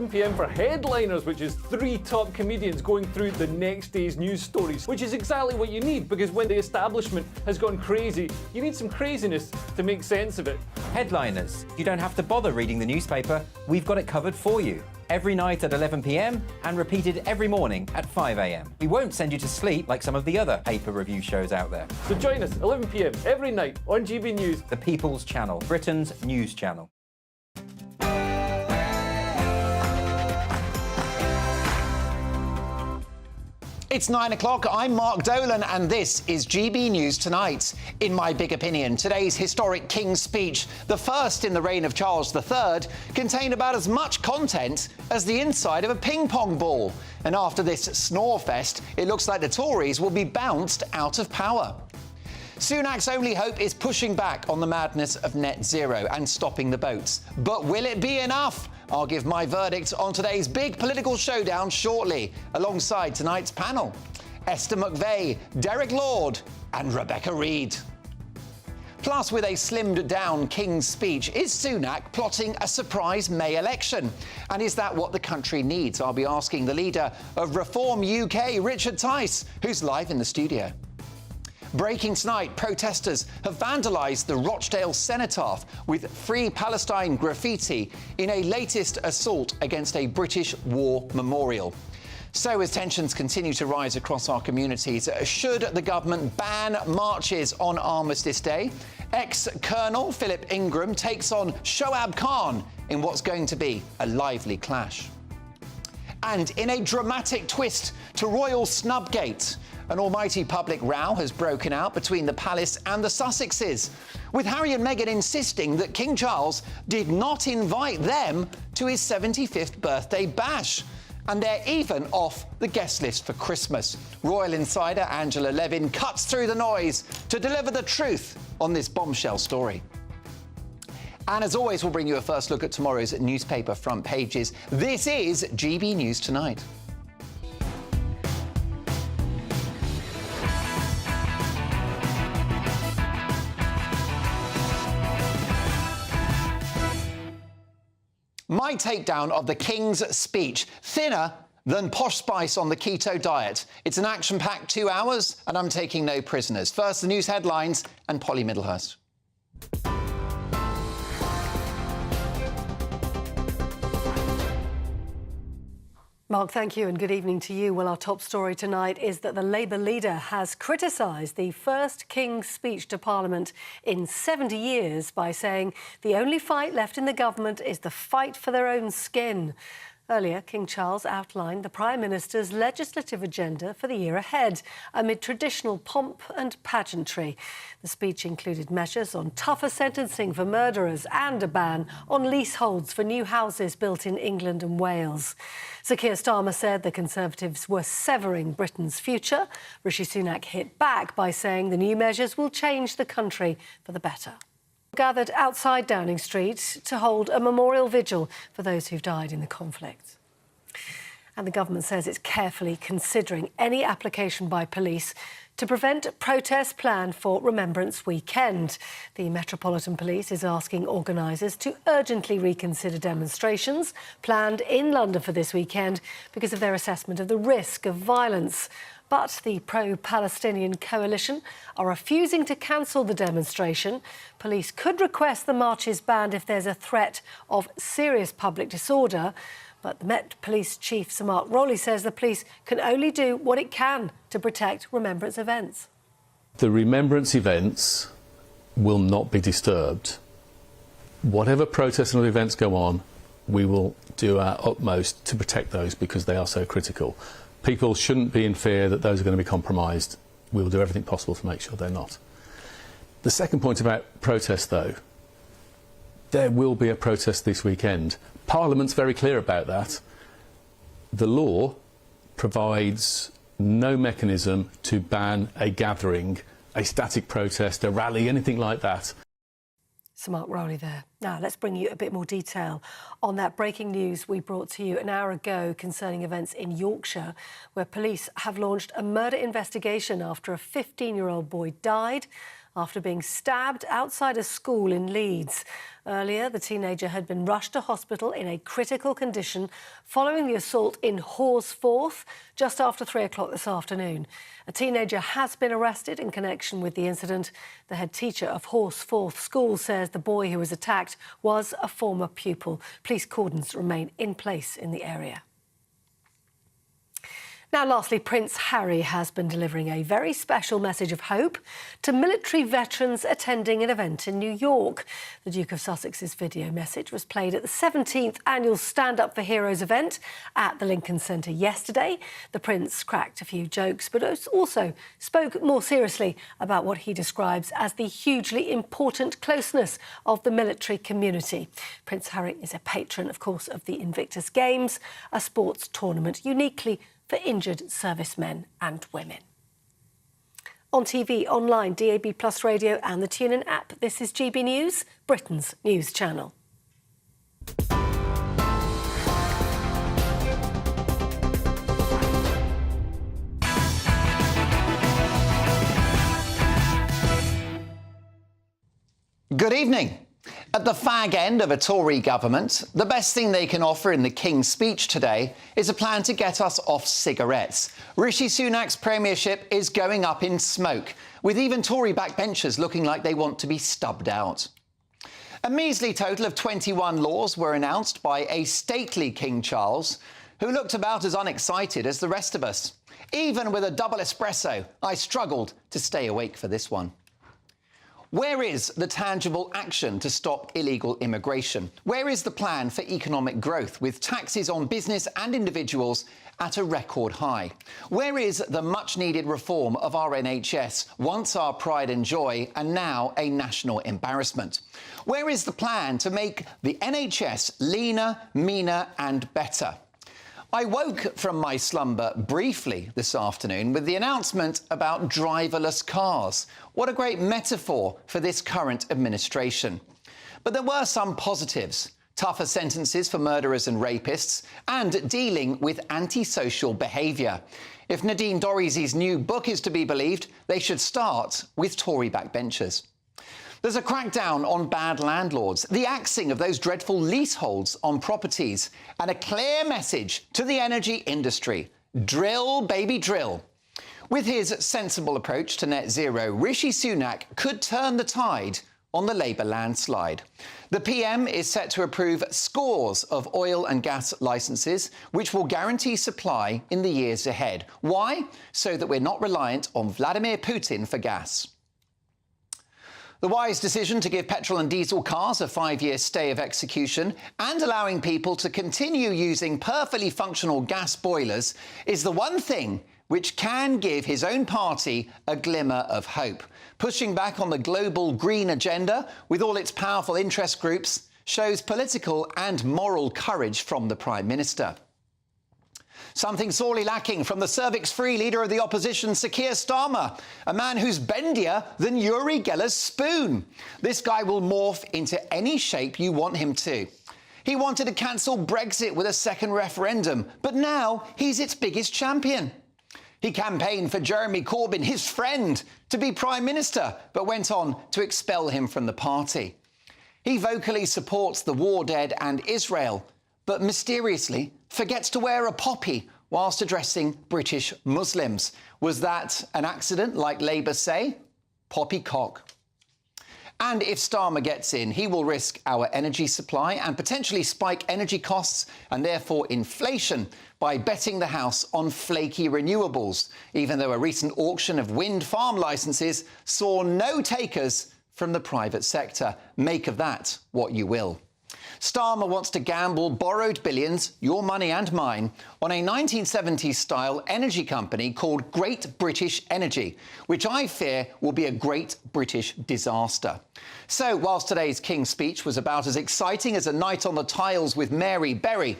11 p.m. for Headliners, which is 3 top comedians going through the next day's news stories, which is exactly what you need, because when the establishment has gone crazy, you need some craziness to make sense of it. Headliners. You don't have to bother reading the newspaper. We've got it covered for you. Every night at 11 p.m. and repeated every morning at 5 a.m. We won't send you to sleep like some of the other paper review shows out there. So join us 11 p.m. every night on GB News. The People's Channel, Britain's news channel. It's 9 o'clock. I'm Mark Dolan, and this is GB News Tonight. In my big opinion, today's historic King's Speech, the first in the reign of Charles III, contained about as much content as the inside of a ping-pong ball. And after this snore fest, it looks like the Tories will be bounced out of power. Sunak's only hope is pushing back on the madness of net zero and stopping the boats. But will it be enough? I'll give my verdict on today's big political showdown shortly, alongside tonight's panel. Esther McVeigh, Derek Lord and Rebecca Reed. Plus, with a slimmed-down King's Speech, is Sunak plotting a surprise May election? And is that what the country needs? I'll be asking the leader of Reform UK, Richard Tice, who's live in the studio. Breaking tonight, protesters have vandalised the Rochdale Cenotaph with Free Palestine graffiti in a latest assault against a British war memorial. So as tensions continue to rise across our communities, should the government ban marches on Armistice Day? Ex-Colonel Philip Ingram takes on Shoaib Khan in what's going to be a lively clash. And in a dramatic twist to Royal Snubgate, an almighty public row has broken out between the palace and the Sussexes, with Harry and Meghan insisting that King Charles did not invite them to his 75th birthday bash. And they're even off the guest list for Christmas. Royal insider Angela Levin cuts through the noise to deliver the truth on this bombshell story. And as always, we'll bring you a first look at tomorrow's newspaper front pages. This is GB News Tonight. My takedown of the King's Speech, thinner than Posh Spice on the keto diet. It's an action-packed 2 hours, and I'm taking no prisoners. First, the news headlines and Polly Middlehurst. Mark, thank you and good evening to you. Well, our top story tonight is that the Labour leader has criticised the first King's Speech to Parliament in 70 years by saying the only fight left in the government is the fight for their own skin. Earlier, King Charles outlined the Prime Minister's legislative agenda for the year ahead, amid traditional pomp and pageantry. The speech included measures on tougher sentencing for murderers and a ban on leaseholds for new houses built in England and Wales. Sir Keir Starmer said the Conservatives were severing Britain's future. Rishi Sunak hit back by saying the new measures will change the country for the better. Gathered outside Downing Street to hold a memorial vigil for those who've died in the conflict. And the government says it's carefully considering any application by police to prevent protests planned for Remembrance Weekend. The Metropolitan Police is asking organisers to urgently reconsider demonstrations planned in London for this weekend because of their assessment of the risk of violence. But the pro-Palestinian coalition are refusing to cancel the demonstration. Police could request the marches banned if there's a threat of serious public disorder. But the Met Police Chief Sir Mark Rowley says the police can only do what it can to protect remembrance events. The remembrance events will not be disturbed. Whatever protests and events go on, we will do our utmost to protect those because they are so critical. People shouldn't be in fear that those are going to be compromised. We will do everything possible to make sure they're not. The second point about protest, though, there will be a protest this weekend. Parliament's very clear about that. The law provides no mechanism to ban a gathering, a static protest, a rally, anything like that. Sir Mark Rowley there. Now, let's bring you a bit more detail on that breaking news we brought to you an hour ago concerning events in Yorkshire, where police have launched a murder investigation after a 15-year-old boy died after being stabbed outside a school in Leeds. Earlier, the teenager had been rushed to hospital in a critical condition following the assault in Horsforth just after 3 o'clock this afternoon. A teenager has been arrested in connection with the incident. The head teacher of Horsforth School says the boy who was attacked was a former pupil. Police cordons remain in place in the area. Now, lastly, Prince Harry has been delivering a very special message of hope to military veterans attending an event in New York. The Duke of Sussex's video message was played at the 17th annual Stand Up for Heroes event at the Lincoln Centre yesterday. The Prince cracked a few jokes, but also spoke more seriously about what he describes as the hugely important closeness of the military community. Prince Harry is a patron, of course, of the Invictus Games, a sports tournament uniquely for injured servicemen and women. On TV, online, DAB+ radio and the TuneIn app, this is GB News, Britain's news channel. Good evening. At the fag end of a Tory government, the best thing they can offer in the King's speech today is a plan to get us off cigarettes. Rishi Sunak's premiership is going up in smoke, with even Tory backbenchers looking like they want to be stubbed out. A measly total of 21 laws were announced by a stately King Charles, who looked about as unexcited as the rest of us. Even with a double espresso, I struggled to stay awake for this one. Where is the tangible action to stop illegal immigration? Where is the plan for economic growth, with taxes on business and individuals at a record high? Where is the much-needed reform of our NHS, once our pride and joy and now a national embarrassment? Where is the plan to make the NHS leaner, meaner and better? I woke from my slumber briefly this afternoon with the announcement about driverless cars. What a great metaphor for this current administration. But there were some positives. Tougher sentences for murderers and rapists, and dealing with antisocial behaviour. If Nadine Dorries' new book is to be believed, they should start with Tory backbenchers. There's a crackdown on bad landlords, the axing of those dreadful leaseholds on properties, and a clear message to the energy industry: drill, baby, drill. With his sensible approach to net zero, Rishi Sunak could turn the tide on the Labour landslide. The PM is set to approve scores of oil and gas licences, which will guarantee supply in the years ahead. Why? So that we're not reliant on Vladimir Putin for gas. The wise decision to give petrol and diesel cars a 5-year stay of execution and allowing people to continue using perfectly functional gas boilers is the one thing which can give his own party a glimmer of hope. Pushing back on the global green agenda with all its powerful interest groups shows political and moral courage from the Prime Minister. Something sorely lacking from the cervix-free leader of the opposition, Sir Keir Starmer, a man who's bendier than Uri Geller's spoon. This guy will morph into any shape you want him to. He wanted to cancel Brexit with a second referendum, but now he's its biggest champion. He campaigned for Jeremy Corbyn, his friend, to be Prime Minister, but went on to expel him from the party. He vocally supports the war dead and Israel, but mysteriously forgets to wear a poppy whilst addressing British Muslims. Was that an accident, like Labour say? Poppycock. And if Starmer gets in, he will risk our energy supply and potentially spike energy costs and therefore inflation by betting the house on flaky renewables, even though a recent auction of wind farm licences saw no takers from the private sector. Make of that what you will. Starmer wants to gamble borrowed billions, your money and mine, on a 1970s-style energy company called Great British Energy, which I fear will be a great British disaster. So, whilst today's King's speech was about as exciting as a night on the tiles with Mary Berry,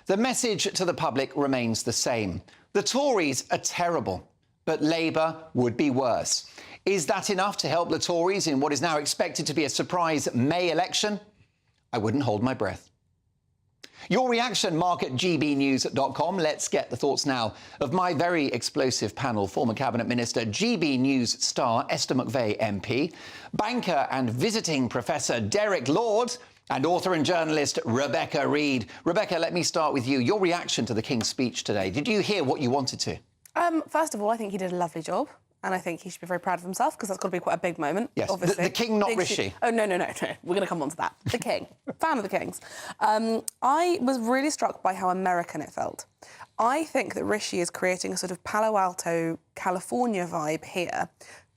the message to the public remains the same. The Tories are terrible, but Labour would be worse. Is that enough to help the Tories in what is now expected to be a surprise May election? I wouldn't hold my breath. Your reaction, mark at gbnews.com. Let's get the thoughts now of my very explosive panel. Former Cabinet Minister, GB News star Esther McVey MP, banker and visiting professor Derek Lord, and author and journalist Rebecca Reid. Rebecca, let me start with you. Your reaction to the King's speech today. Did you hear what you wanted to? First of all, I think he did a lovely job. And I think he should be very proud of himself, because that's got to be quite a big moment, yes. obviously. The King, not Rishi. Oh, no. We're going to come on to that. The King. Fan of the Kings. I was really struck by how American it felt. I think that Rishi is creating a sort of Palo Alto, California vibe here.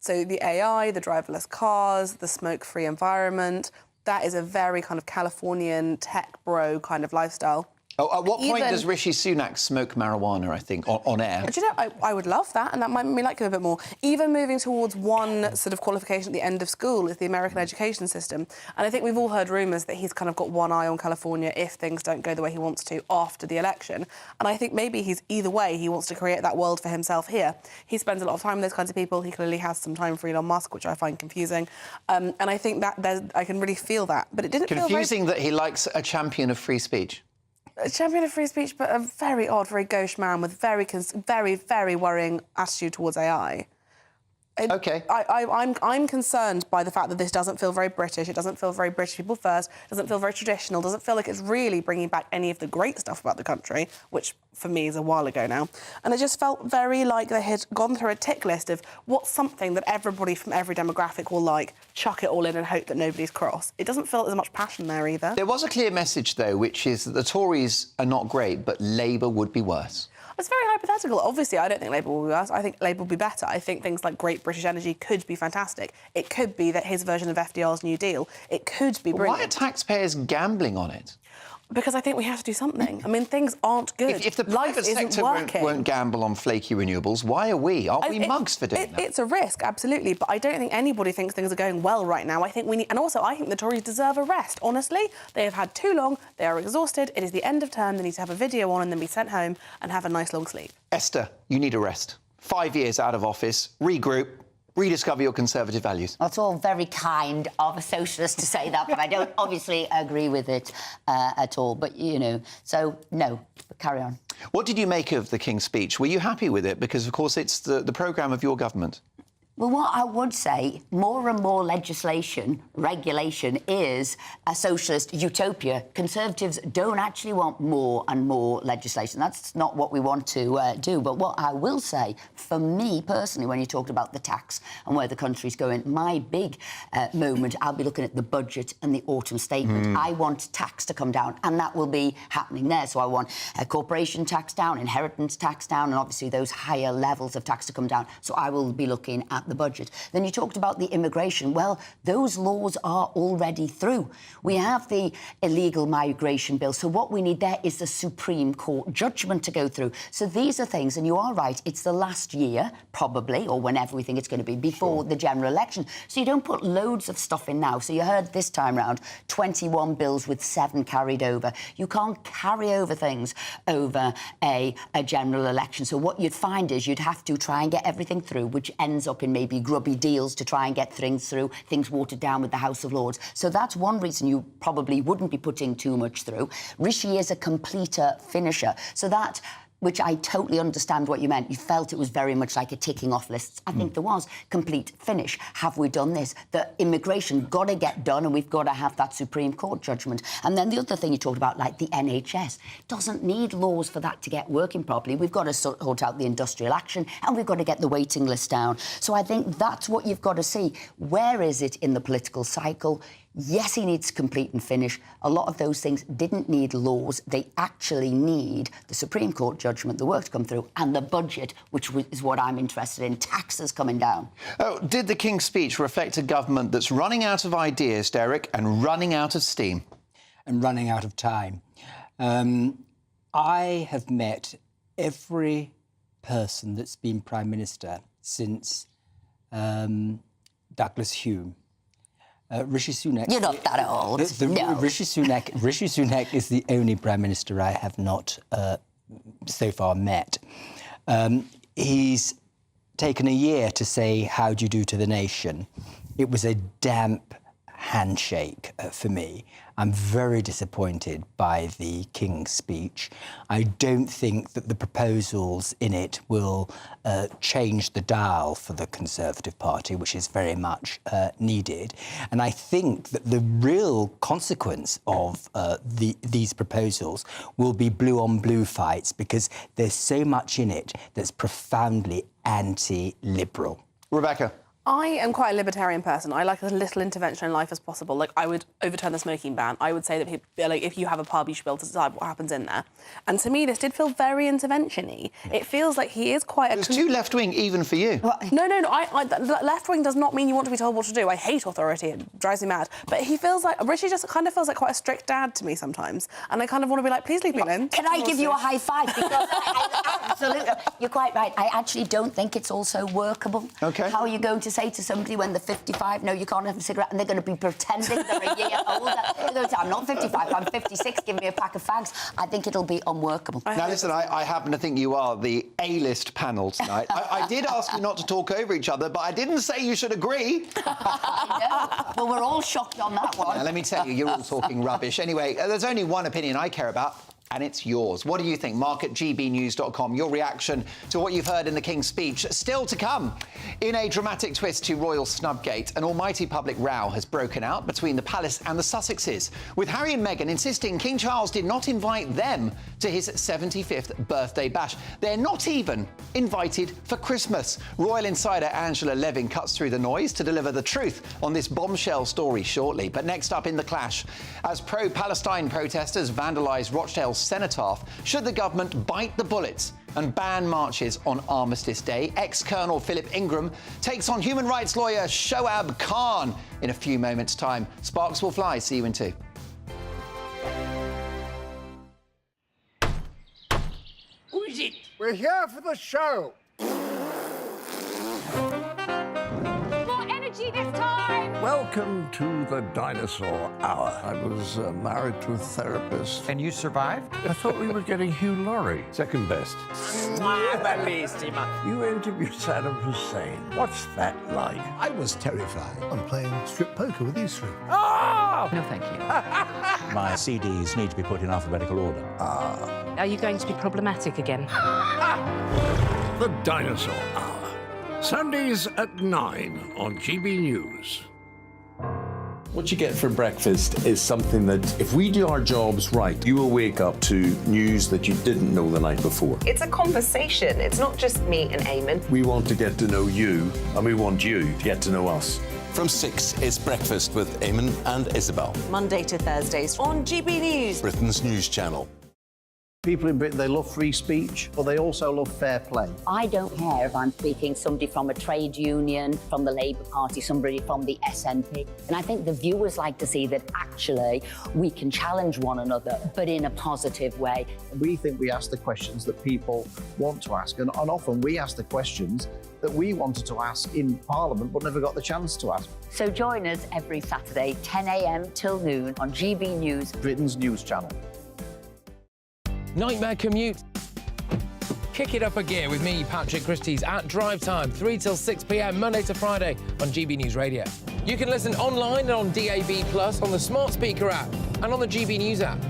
So the AI, the driverless cars, the smoke-free environment, that is a very kind of Californian tech bro kind of lifestyle. Oh, at what point does Rishi Sunak smoke marijuana, I think, on air? Do you know, I would love that, and that might make me like him a bit more. Even moving towards one sort of qualification at the end of school is the American education system. And I think we've all heard rumours that he's kind of got one eye on California if things don't go the way he wants to after the election. And I think maybe he's either way, he wants to create that world for himself here. He spends a lot of time with those kinds of people. He clearly has some time for Elon Musk, which I find confusing. And I think that I can really feel that. But it didn't feel confusing that he likes a champion of free speech. A champion of free speech, but a very odd, very gauche man with very, very worrying attitude towards AI. OK. I'm concerned by the fact that this doesn't feel very British. It doesn't feel very British people first. It doesn't feel very traditional. Doesn't feel like it's really bringing back any of the great stuff about the country, which for me is a while ago now. And it just felt very like they had gone through a tick list of what's something that everybody from every demographic will like, chuck it all in and hope that nobody's cross. It doesn't feel like there's much passion there either. There was a clear message, though, which is that the Tories are not great, but Labour would be worse. It's very hypothetical. Obviously, I don't think Labour will be worse. I think Labour will be better. I think things like Great British Energy could be fantastic. It could be that his version of FDR's New Deal. It could be brilliant. Why are taxpayers gambling on it? Because I think we have to do something. I mean, things aren't good. If the private sector won't gamble on flaky renewables, why are we? Aren't we mugs for doing that? It's a risk, absolutely, but I don't think anybody thinks things are going well right now. I think we need... And also, I think the Tories deserve a rest, honestly. They have had too long, they are exhausted, it is the end of term, they need to have a video on and then be sent home and have a nice long sleep. Esther, you need a rest. 5 years out of office, regroup, rediscover your Conservative values. Well, it's all very kind of a socialist to say that, but I don't obviously agree with it at all. But, you know, so, no, but carry on. What did you make of the King's speech? Were you happy with it? Because, of course, it's the programme of your government. Well, what I would say, more and more legislation, regulation, is a socialist utopia. Conservatives don't actually want more and more legislation. That's not what we want to do. But what I will say, for me personally, when you talked about the tax and where the country's going, my big moment, I'll be looking at the budget and the autumn statement. I want tax to come down, and that will be happening there. So I want corporation tax down, inheritance tax down, and obviously those higher levels of tax to come down. So I will be looking at the budget. Then you talked about the immigration. Well, those laws are already through. We have the illegal migration bill. So what we need there is the Supreme Court judgment to go through. So these are things, and you are right, it's the last year, probably, or whenever we think it's going to be, before the general election. So you don't put loads of stuff in now. So you heard this time round, 21 bills with 7 carried over. You can't carry over things over a general election. So what you'd find is you'd have to try and get everything through, which ends up in maybe grubby deals to try and get things through, things watered down with the House of Lords. So that's one reason you probably wouldn't be putting too much through. Rishi is a completer finisher. So that, which I totally understand what you meant. You felt it was very much like a ticking off list. I think there was complete finish. Have we done this? The immigration got to get done, and we've got to have that Supreme Court judgment. And then the other thing you talked about, like the NHS, doesn't need laws for that to get working properly. We've got to sort out the industrial action, and we've got to get the waiting list down. So I think that's what you've got to see. Where is it in the political cycle? Yes, he needs complete and finish. A lot of those things didn't need laws. They actually need the Supreme Court judgment, the work to come through, and the budget, which is what I'm interested in, taxes coming down. Oh, did the King's speech reflect a government that's running out of ideas, Derek, and running out of steam? And running out of time. I have met every person that's been Prime Minister since Douglas Hume. Rishi Sunak... You're not that old. No. Rishi Sunak is the only Prime Minister I have not so far met. He's taken a year to say, how do you do to the nation? It was a damp handshake for me. I'm very disappointed by the King's speech. I don't think that the proposals in it will change the dial for the Conservative Party, which is very much needed. And I think that the real consequence of these proposals will be blue-on-blue fights, because there's so much in it that's profoundly anti-liberal. Rebecca. I am quite a libertarian person. I like as little intervention in life as possible. Like, I would overturn the smoking ban. I would say that people, like, if you have a pub, you should be able to decide what happens in there. And to me, this did feel very intervention-y. It feels like he is quite a... It's too left-wing even for you. No. Left-wing does not mean you want to be told what to do. I hate authority. It drives me mad. But he feels like... Richie just kind of feels like quite a strict dad to me sometimes. And I kind of want to be like, please leave me alone. Can I give you a high five? Because I absolutely... You're quite right. I actually don't think it's also workable. OK. How are you going to say to somebody when they're 55, no, you can't have a cigarette, and they're going to be pretending they're a year older? They're going to say, I'm not 55, I'm 56, give me a pack of fags. I think it'll be unworkable. Now, listen, I happen to think you are the A-list panel tonight. I did ask you not to talk over each other, but I didn't say you should agree. I know. Well, we're all shocked on that one. Now, let me tell you, you're all talking rubbish. Anyway, there's only one opinion I care about, and it's yours. What do you think? Mark at gbnews.com. Your reaction to what you've heard in the King's speech. Still to come. In a dramatic twist to royal snubgate, an almighty public row has broken out between the palace and the Sussexes, with Harry and Meghan insisting King Charles did not invite them to his 75th birthday bash. They're not even invited for Christmas. Royal insider Angela Levin cuts through the noise to deliver the truth on this bombshell story shortly. But next up in the clash, as pro-Palestine protesters vandalise Rochdale's cenotaph, should the government bite the bullets and ban marches on Armistice Day? Ex-Colonel Philip Ingram takes on human rights lawyer Shoaib Khan in a few moments' time. Sparks will fly. See you in 2. Who is it? We're here for the show. More energy this time! Welcome to the Dinosaur Hour. I was married to a therapist. And you survived? I thought we were getting Hugh Laurie. Second best. You interviewed Saddam Hussein. What's that like? I was terrified. I'm playing strip poker with these three. Oh! No, thank you. My CDs need to be put in alphabetical order. Are you going to be problematic again? The Dinosaur Hour. Sundays at 9 on GB News. What you get for breakfast is something that, if we do our jobs right, you will wake up to news that you didn't know the night before. It's a conversation. It's not just me and Eamon. We want to get to know you, and we want you to get to know us. From 6, it's Breakfast with Eamon and Isabel. Monday to Thursdays on GB News. Britain's news channel. People in Britain, they love free speech, but they also love fair play. I don't care if I'm speaking somebody from a trade union, from the Labour Party, somebody from the SNP. And I think the viewers like to see that actually we can challenge one another, but in a positive way. We think we ask the questions that people want to ask, and often we ask the questions that we wanted to ask in Parliament but never got the chance to ask. So join us every Saturday, 10 a.m. till noon on GB News, Britain's news channel. Nightmare commute. Kick it up a gear with me, Patrick Christie's, at drive time, 3 till 6 p.m, Monday to Friday on GB News Radio. You can listen online and on DAB+, on the smart speaker app, and on the GB News app.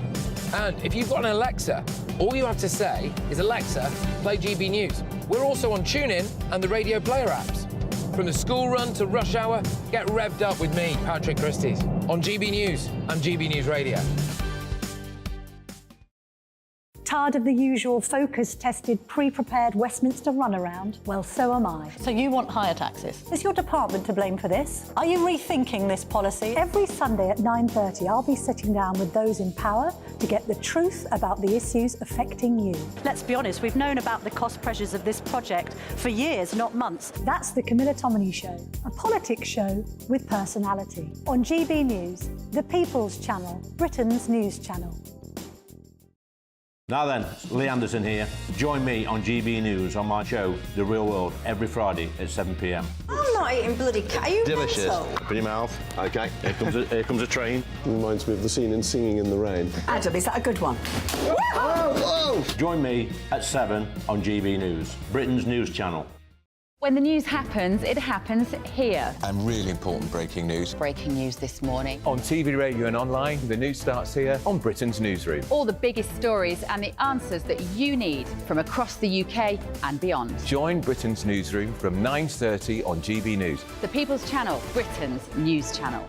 And if you've got an Alexa, all you have to say is, Alexa, play GB News. We're also on TuneIn and the Radio Player apps. From the school run to rush hour, get revved up with me, Patrick Christie's, on GB News and GB News Radio. Tired of the usual focus-tested, pre-prepared Westminster runaround? Well, so am I. So you want higher taxes? Is your department to blame for this? Are you rethinking this policy? Every Sunday at 9:30, I'll be sitting down with those in power to get the truth about the issues affecting you. Let's be honest, we've known about the cost pressures of this project for years, not months. That's the Camilla Tominey Show, a politics show with personality. On GB News, the People's Channel, Britain's news channel. Now then, Lee Anderson here. Join me on GB News on my show, The Real World, every Friday at 7 p.m. I'm not eating bloody cat. Are you Delicious. mental? Open your mouth. OK, here comes a train. Reminds me of the scene in Singing in the Rain. Adam, is that a good one? Join me at 7 on GB News, Britain's news channel. When the news happens, it happens here. And really important breaking news. Breaking news this morning. On TV, radio and online, the news starts here on Britain's Newsroom. All the biggest stories and the answers that you need from across the UK and beyond. Join Britain's Newsroom from 9:30 on GB News. The People's Channel, Britain's news channel.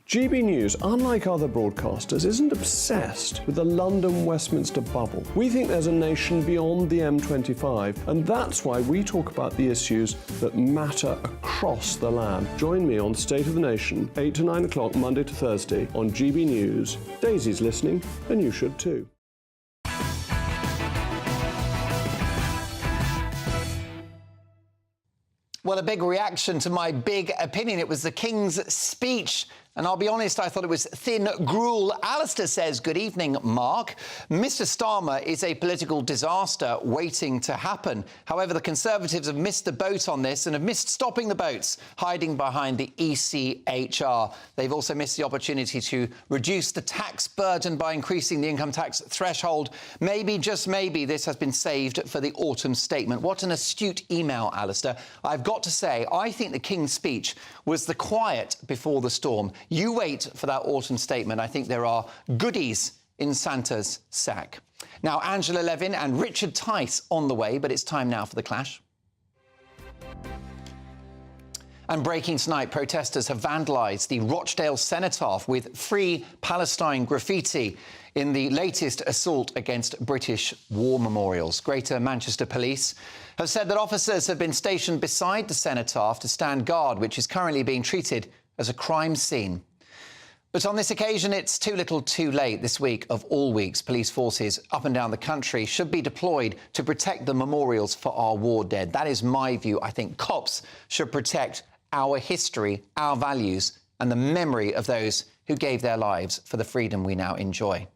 GB News, unlike other broadcasters, isn't obsessed with the London-Westminster bubble. We think there's a nation beyond the M25, and that's why we talk about the issues that matter across the land. Join me on State of the Nation, 8 to 9 o'clock, Monday to Thursday, on GB News. Daisy's listening, and you should too. Well, a big reaction to my big opinion. It was the King's speech. And I'll be honest, I thought it was thin gruel. Alistair says, good evening, Mark. Mr Starmer is a political disaster waiting to happen. However, the Conservatives have missed the boat on this and have missed stopping the boats, hiding behind the ECHR. They've also missed the opportunity to reduce the tax burden by increasing the income tax threshold. Maybe, just maybe, this has been saved for the autumn statement. What an astute email, Alistair. I've got to say, I think the King's speech was the quiet before the storm. You wait for that autumn statement. I think there are goodies in Santa's sack. Now, Angela Levin and Richard Tice on the way, but it's time now for the clash. And breaking tonight, protesters have vandalised the Rochdale Cenotaph with Free Palestine graffiti in the latest assault against British war memorials. Greater Manchester Police have said that officers have been stationed beside the cenotaph to stand guard, which is currently being treated as a crime scene. But on this occasion, it's too little too late. This week, of all weeks, police forces up and down the country should be deployed to protect the memorials for our war dead. That is my view. I think cops should protect our history, our values, and the memory of those who gave their lives for the freedom we now enjoy.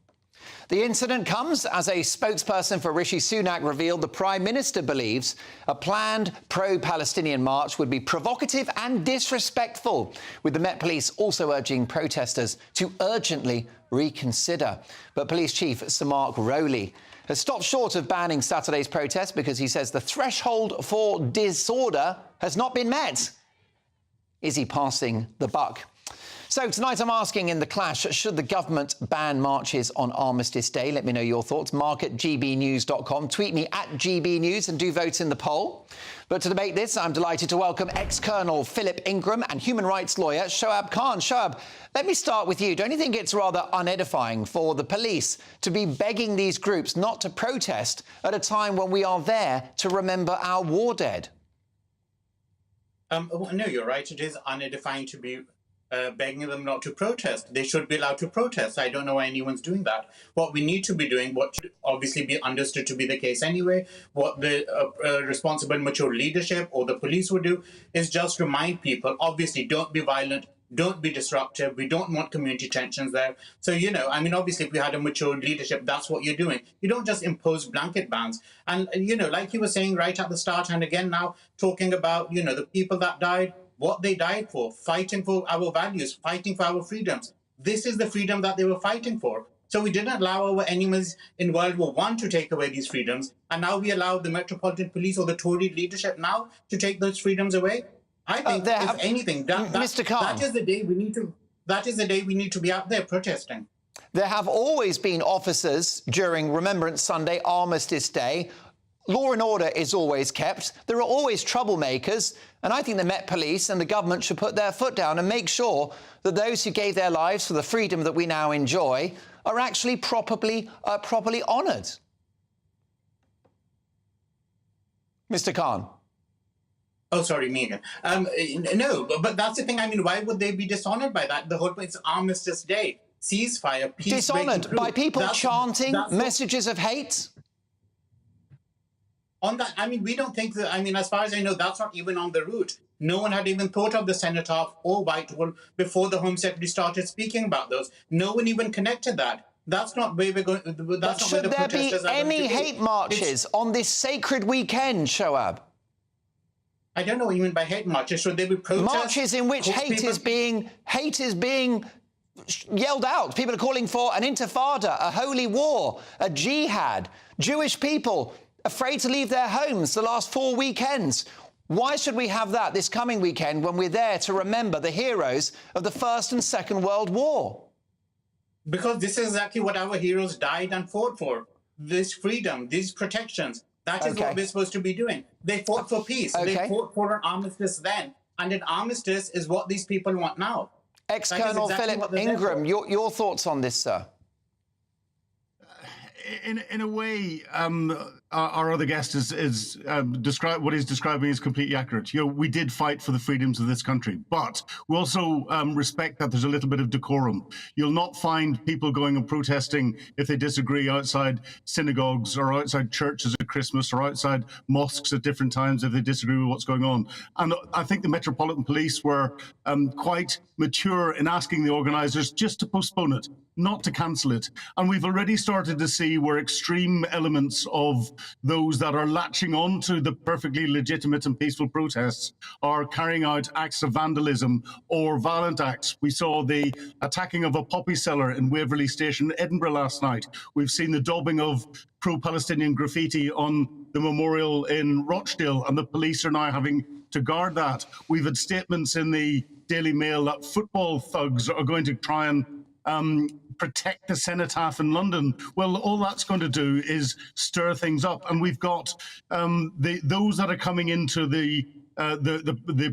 The incident comes as a spokesperson for Rishi Sunak revealed the Prime Minister believes a planned pro-Palestinian march would be provocative and disrespectful, with the Met Police also urging protesters to urgently reconsider. But Police Chief Sir Mark Rowley has stopped short of banning Saturday's protest because he says the threshold for disorder has not been met. Is he passing the buck? So tonight I'm asking in the clash, should the government ban marches on Armistice Day? Let me know your thoughts. Mark at gbnews.com. Tweet me at gbnews and do vote in the poll. But to debate this, I'm delighted to welcome ex-Colonel Philip Ingram and human rights lawyer Shoaib Khan. Shoaib, let me start with you. Don't you think it's rather unedifying for the police to be begging these groups not to protest at a time when we are there to remember our war dead? No, you're right. It is unedifying to be begging them not to protest. They should be allowed to protest. I don't know why anyone's doing that. What we need to be doing, what should obviously be understood to be the case anyway, what the responsible mature leadership or the police would do is just remind people, obviously, don't be violent, don't be disruptive. We don't want community tensions there. So, you know, I mean, obviously, if we had a mature leadership, that's what you're doing. You don't just impose blanket bans. And, you know, like you were saying right at the start, and again now, talking about, you know, the people that died, what they died for, fighting for our values, fighting for our freedoms. This is the freedom that they were fighting for. So we didn't allow our enemies in World War I to take away these freedoms. And now we allow the Metropolitan Police or the Tory leadership now to take those freedoms away. I think, if anything, Mr. Khan, that is the day we need to. That is the day we need to be out there protesting. There have always been officers during Remembrance Sunday, Armistice Day. Law and order is always kept. There are always troublemakers. And I think the Met Police and the government should put their foot down and make sure that those who gave their lives for the freedom that we now enjoy are actually properly honoured. Mr. Khan. Oh, sorry, me again. No, but that's the thing. I mean, why would they be dishonoured by that? The whole point is Armistice Day, ceasefire, peace. Dishonoured by people chanting messages of hate? On that, I mean, we don't think that, I mean, as far as I know, that's not even on the route. No one had even thought of the Cenotaph or Whitehall before the Home Secretary started speaking about those. No one even connected that. That's not where we're going. That's not where the protesters are going to be. Should there be any hate marches on this sacred weekend, Shoaib? I don't know what you mean by hate marches. Should there be protests? Marches in which hate is being yelled out. People are calling for an intifada, a holy war, a jihad. Jewish people afraid to leave their homes the last 4 weekends. Why should we have that this coming weekend when we're there to remember the heroes of the First and Second World War? Because this is exactly what our heroes died and fought for. This freedom, these protections. That is what we're supposed to be doing. They fought for peace. They fought for an armistice then. And an armistice is what these people want now. Ex-Colonel Philip Ingram, your thoughts on this, sir? In a way, our other guest is describe what he's describing is completely accurate. You know, we did fight for the freedoms of this country, but we also respect that there's a little bit of decorum. You'll not find people going and protesting if they disagree outside synagogues or outside churches at Christmas or outside mosques at different times if they disagree with what's going on. And I think the Metropolitan Police were quite mature in asking the organisers just to postpone it, not to cancel it. And we've already started to see where extreme elements of those that are latching on to the perfectly legitimate and peaceful protests are carrying out acts of vandalism or violent acts. We saw the attacking of a poppy seller in Waverley Station, Edinburgh last night. We've seen the daubing of pro-Palestinian graffiti on the memorial in Rochdale, and the police are now having to guard that. We've had statements in the Daily Mail that football thugs are going to try and protect the cenotaph in London. Well, all that's going to do is stir things up. And we've got those that are coming into the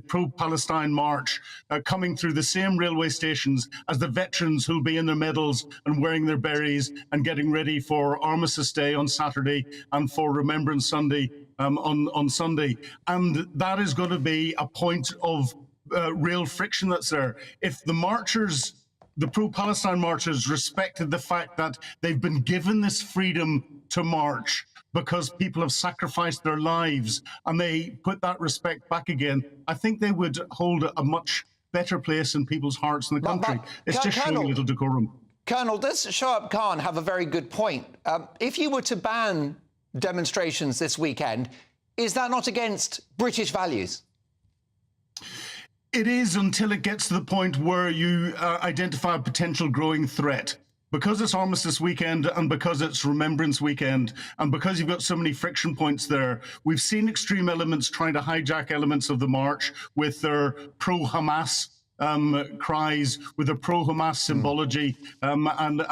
pro-Palestine march coming through the same railway stations as the veterans who'll be in their medals and wearing their berets and getting ready for Armistice Day on Saturday and for Remembrance Sunday on Sunday. And that is going to be a point of real friction that's there. If the marchers, the pro-Palestine marchers, respected the fact that they've been given this freedom to march because people have sacrificed their lives, and they put that respect back again, I think they would hold a much better place in people's hearts in the country. It's just showing a little decorum. Colonel, does Shoaib Khan have a very good point? If you were to ban demonstrations this weekend, is that not against British values? It is, until it gets to the point where you identify a potential growing threat. Because it's Armistice Weekend and because it's Remembrance Weekend and because you've got so many friction points there, we've seen extreme elements trying to hijack elements of the march with their pro-Hamas cries, with a pro-Hamas symbology, and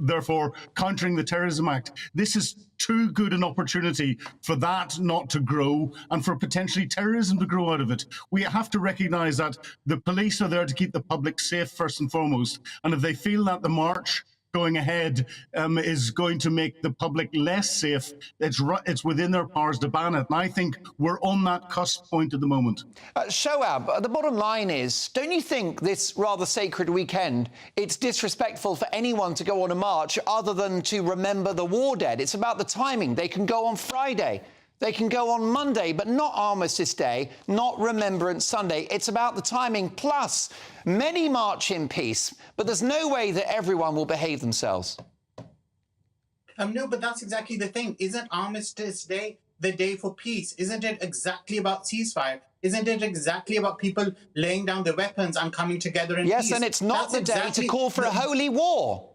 therefore countering the Terrorism Act. This is too good an opportunity for that not to grow and for potentially terrorism to grow out of it. We have to recognise that the police are there to keep the public safe first and foremost. And if they feel that the march going ahead is going to make the public less safe, it's within their powers to ban it. And I think we're on that cusp point at the moment. Shoaib, the bottom line is, don't you think this rather sacred weekend, it's disrespectful for anyone to go on a march other than to remember the war dead? It's about the timing. They can go on Friday. They can go on Monday, but not Armistice Day, not Remembrance Sunday. It's about the timing. Plus, many march in peace, but there's no way that everyone will behave themselves. No, but that's exactly the thing. Isn't Armistice Day the day for peace? Isn't it exactly about ceasefire? Isn't it exactly about people laying down their weapons and coming together in peace? Yes, and it's not the day to call for a holy war.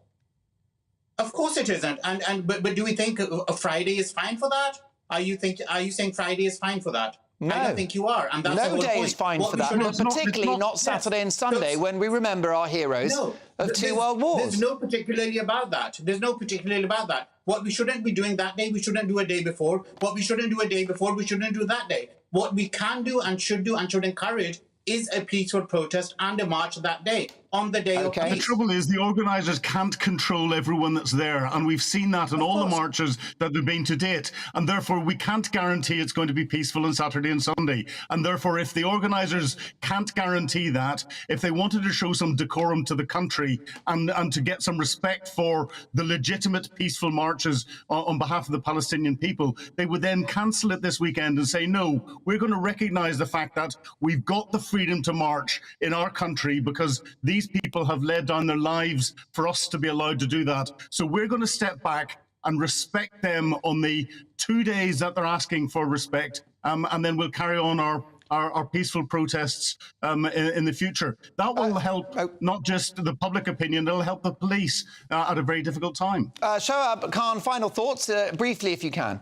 Of course it isn't. But do we think a Friday is fine for that? Are you saying Friday is fine for that? No. I don't think you are. And that's no day is fine for that, but particularly not Saturday and Sunday when we remember our heroes of two world wars. There's no particularly about that. There's no particularly about that. What we shouldn't be doing that day, we shouldn't do a day before. What we shouldn't do a day before, we shouldn't do that day. What we can do and should encourage is a peaceful protest and a march that day, on the day of peace. The trouble is the organisers can't control everyone that's there, and we've seen that in all the marches that they've been to date, and therefore we can't guarantee it's going to be peaceful on Saturday and Sunday. And therefore, if the organisers can't guarantee that, if they wanted to show some decorum to the country and to get some respect for the legitimate peaceful marches on behalf of the Palestinian people, they would then cancel it this weekend and say, no, we're going to recognise the fact that we've got the freedom to march in our country because these people have laid down their lives for us to be allowed to do that. So we're going to step back and respect them on the 2 days that they're asking for respect, and then we'll carry on our peaceful protests in the future. That will help not just the public opinion, it'll help the police at a very difficult time. Shoaib Khan, final thoughts, briefly if you can.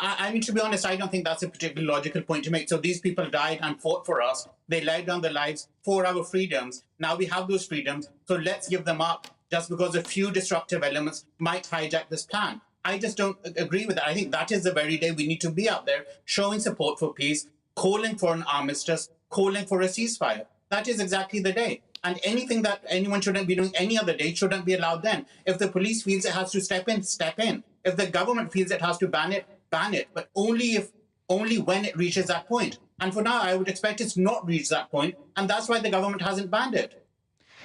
I mean, to be honest, I don't think that's a particularly logical point to make. So these people died and fought for us. They laid down their lives for our freedoms. Now we have those freedoms. So let's give them up just because a few disruptive elements might hijack this plan. I just don't agree with that. I think that is the very day we need to be out there showing support for peace, calling for an armistice, calling for a ceasefire. That is exactly the day. And anything that anyone shouldn't be doing any other day shouldn't be allowed then. If the police feels it has to step in, step in. If the government feels it has to ban it, but only when it reaches that point. And for now, I would expect it's not reached that point, and that's why the government hasn't banned it.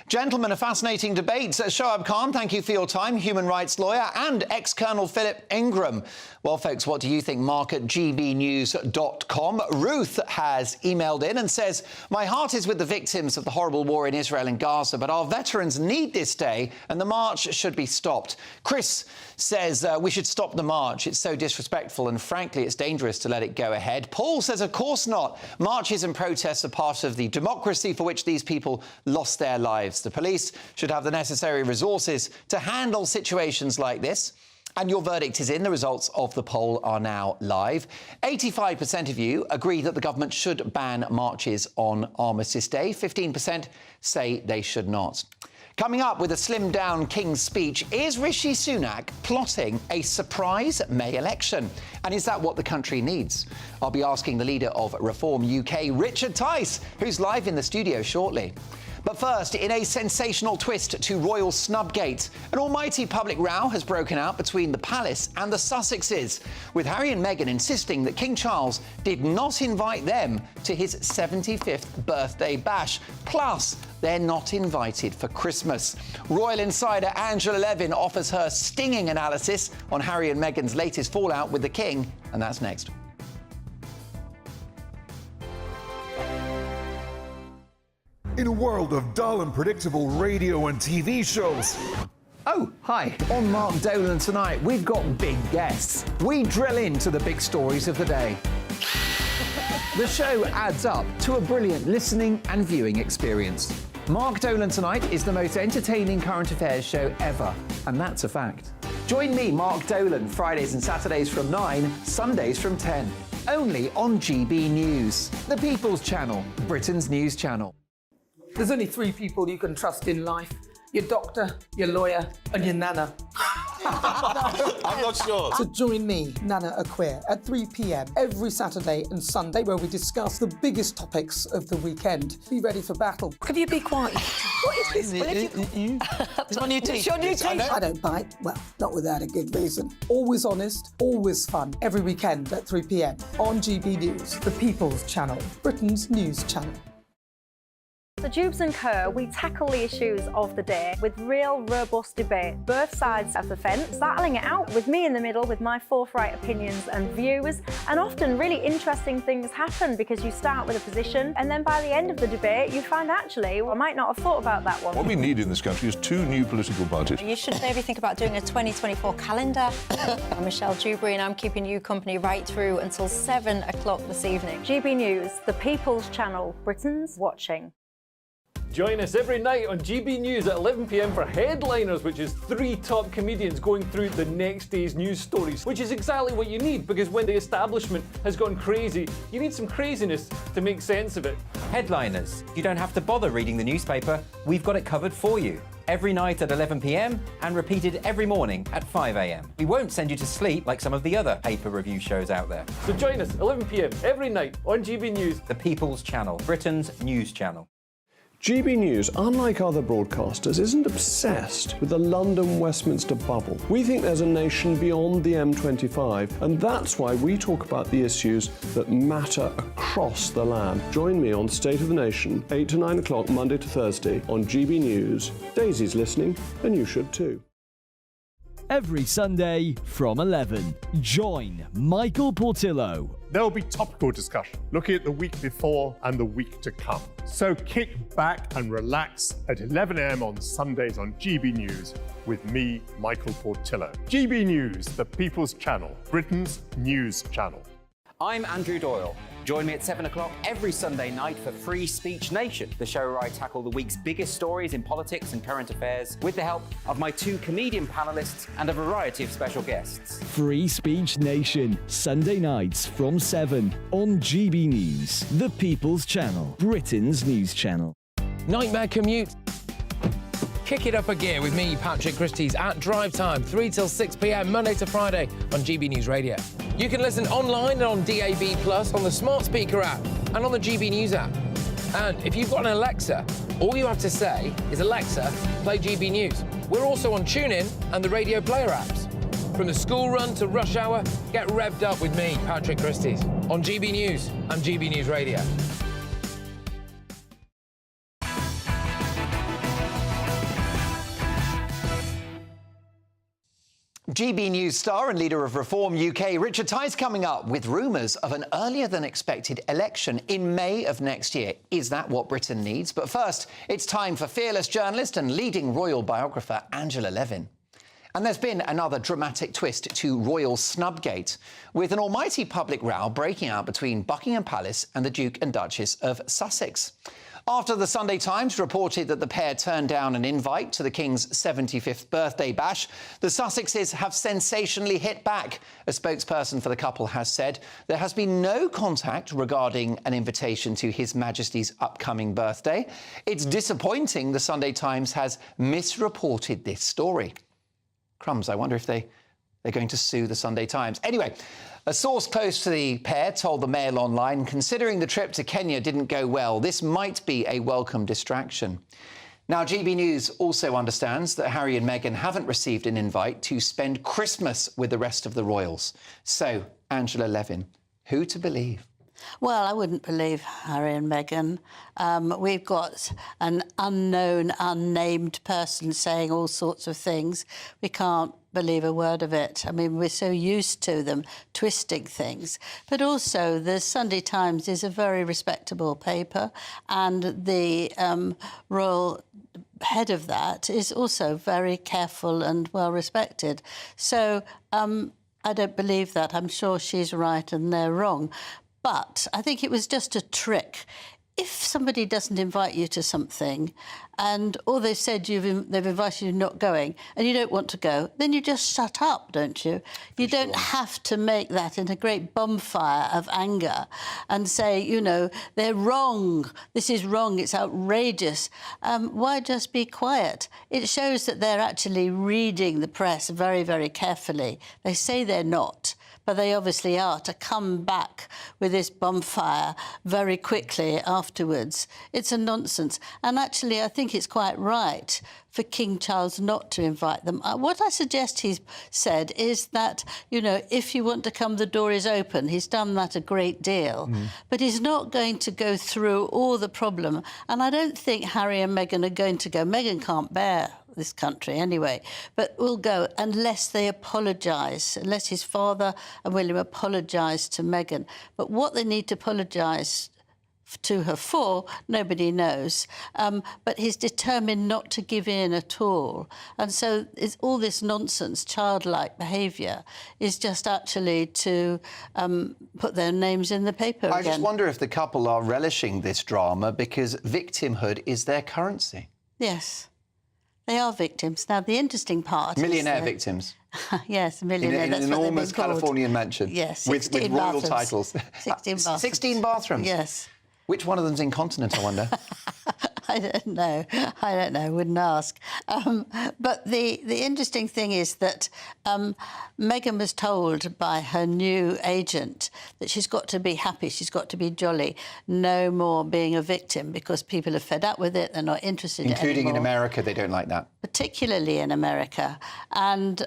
Gentlemen, a fascinating debate. Shoaib Khan, thank you for your time, human rights lawyer, and ex-Colonel Philip Ingram. Well, folks, what do you think? Mark at gbnews.com. Ruth has emailed in and says, my heart is with the victims of the horrible war in Israel and Gaza, but our veterans need this day and the march should be stopped. Chris says we should stop the march. It's so disrespectful and, frankly, it's dangerous to let it go ahead. Paul says, of course not. Marches and protests are part of the democracy for which these people lost their lives. The police should have the necessary resources to handle situations like this. And your verdict is in. The results of the poll are now live. 85% of you agree that the government should ban marches on Armistice Day. 15% say they should not. Coming up with a slimmed-down King's speech, is Rishi Sunak plotting a surprise May election? And is that what the country needs? I'll be asking the leader of Reform UK, Richard Tice, who's live in the studio shortly. But first, in a sensational twist to Royal Snubgate, an almighty public row has broken out between the palace and the Sussexes, with Harry and Meghan insisting that King Charles did not invite them to his 75th birthday bash. Plus, they're not invited for Christmas. Royal insider Angela Levin offers her stinging analysis on Harry and Meghan's latest fallout with the King, and that's next. In a world of dull and predictable radio and TV shows. Oh, hi. On Mark Dolan tonight, we've got big guests. We drill into the big stories of the day. The show adds up to a brilliant listening and viewing experience. Mark Dolan Tonight is the most entertaining current affairs show ever, and that's a fact. Join me, Mark Dolan, Fridays and Saturdays from 9, Sundays from 10. Only on GB News, the People's Channel, Britain's news channel. There's only 3 people you can trust in life. Your doctor, your lawyer, and your nana. I'm not sure. So join me, Nana Aquare, at 3 p.m. every Saturday and Sunday, where we discuss the biggest topics of the weekend. Be ready for battle. Could you be quiet? What is this? It's my new teeth. It's your new teeth. I don't bite. Well, not without a good reason. Always honest, always fun. Every weekend at 3 p.m. on GB News, the People's Channel, Britain's news channel. So Jubes and Kerr, we tackle the issues of the day with real, robust debate, both sides of the fence, battling it out with me in the middle with my forthright opinions and views. And often really interesting things happen because you start with a position and then by the end of the debate you find actually, well, I might not have thought about that one. What we need in this country is 2 new political parties. You should maybe think about doing a 2024 calendar. I'm Michelle Dewberry and I'm keeping you company right through until 7 o'clock this evening. GB News, the People's Channel, Britain's watching. Join us every night on GB News at 11 p.m. for Headliners, which is 3 top comedians going through the next day's news stories, which is exactly what you need, because when the establishment has gone crazy, you need some craziness to make sense of it. Headliners. You don't have to bother reading the newspaper. We've got it covered for you. Every night at 11 p.m. and repeated every morning at 5 a.m. We won't send you to sleep like some of the other paper review shows out there. So join us 11 p.m. every night on GB News, the People's Channel, Britain's news channel. GB News, unlike other broadcasters, isn't obsessed with the London-Westminster bubble. We think there's a nation beyond the M25, and that's why we talk about the issues that matter across the land. Join me on State of the Nation, 8 to 9 o'clock, Monday to Thursday, on GB News. Daisy's listening, and you should too. Every Sunday from 11, join Michael Portillo. There will be topical discussion, looking at the week before and the week to come. So kick back and relax at 11 a.m. on Sundays on GB News with me, Michael Portillo. GB News, the People's Channel, Britain's news channel. I'm Andrew Doyle. Join me at 7 o'clock every Sunday night for Free Speech Nation, the show where I tackle the week's biggest stories in politics and current affairs with the help of my 2 comedian panellists and a variety of special guests. Free Speech Nation, Sunday nights from 7 on GB News, the People's Channel, Britain's news channel. Nightmare commute. Kick it up a gear with me, Patrick Christys, at drive time, 3 till 6 p.m, Monday to Friday on GB News Radio. You can listen online and on DAB+, on the smart speaker app and on the GB News app. And if you've got an Alexa, all you have to say is, Alexa, play GB News. We're also on TuneIn and the Radio Player apps. From the school run to rush hour, get revved up with me, Patrick Christys, on GB News and GB News Radio. GB News star and leader of Reform UK, Richard Ty's coming up with rumours of an earlier-than-expected election in May of next year. Is that what Britain needs? But first, it's time for fearless journalist and leading royal biographer Angela Levin. And there's been another dramatic twist to royal snubgate, with an almighty public row breaking out between Buckingham Palace and the Duke and Duchess of Sussex. After the Sunday Times reported that the pair turned down an invite to the King's 75th birthday bash, the Sussexes have sensationally hit back. A spokesperson for the couple has said there has been no contact regarding an invitation to His Majesty's upcoming birthday. It's disappointing the Sunday Times has misreported this story. Crumbs, I wonder if they're going to sue the Sunday Times. Anyway, a source close to the pair told the Mail Online, considering the trip to Kenya didn't go well, this might be a welcome distraction. Now, GB News also understands that Harry and Meghan haven't received an invite to spend Christmas with the rest of the royals. So, Angela Levin, who to believe? Well, I wouldn't believe Harry and Meghan. We've got an unknown, unnamed person saying all sorts of things. We can't believe a word of it. I mean, we're so used to them twisting things. But also, the Sunday Times is a very respectable paper, and the royal head of that is also very careful and well respected. So I don't believe that. I'm sure she's right and they're wrong. But I think it was just a trick. If somebody doesn't invite you to something and all they've said they've invited you not going and you don't want to go, then you just shut up, don't you? You don't have to make that in a great bonfire of anger and say, you know, they're wrong, this is wrong, it's outrageous. Why just be quiet? It shows that they're actually reading the press very, very carefully. They say they're not, but they obviously are, to come back with this bonfire very quickly afterwards. It's a nonsense. And actually, I think it's quite right for King Charles not to invite them. What I suggest he's said is that, you know, if you want to come, the door is open. He's done that a great deal. But he's not going to go through all the problem. And I don't think Harry and Meghan are going to go. Meghan can't bear this country anyway, but will go unless they apologise, unless his father and William apologise to Meghan. But what they need to apologise to her for, nobody knows. But he's determined not to give in at all. And so it's all this nonsense, childlike behaviour, is just actually to put their names in the paper I again. just wonder if the couple are relishing this drama because victimhood is their currency. Yes. They are victims. Now, the interesting part Millionaire is victims. Yes, millionaire. In That's an what they've enormous been called. Californian mansion. Yes, with royal titles. 16 bathrooms. 16 bathrooms? Yes. Which one of them's incontinent, I wonder? I don't know. I don't know. Wouldn't ask. But the interesting thing is that Meghan was told by her new agent that she's got to be happy, she's got to be jolly, no more being a victim, because people are fed up with it, they're not interested in it anymore. Including in America, they don't like that. Particularly in America. And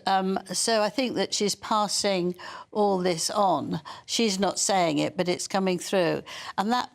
so I think that she's passing all this on. She's not saying it, but it's coming through. And that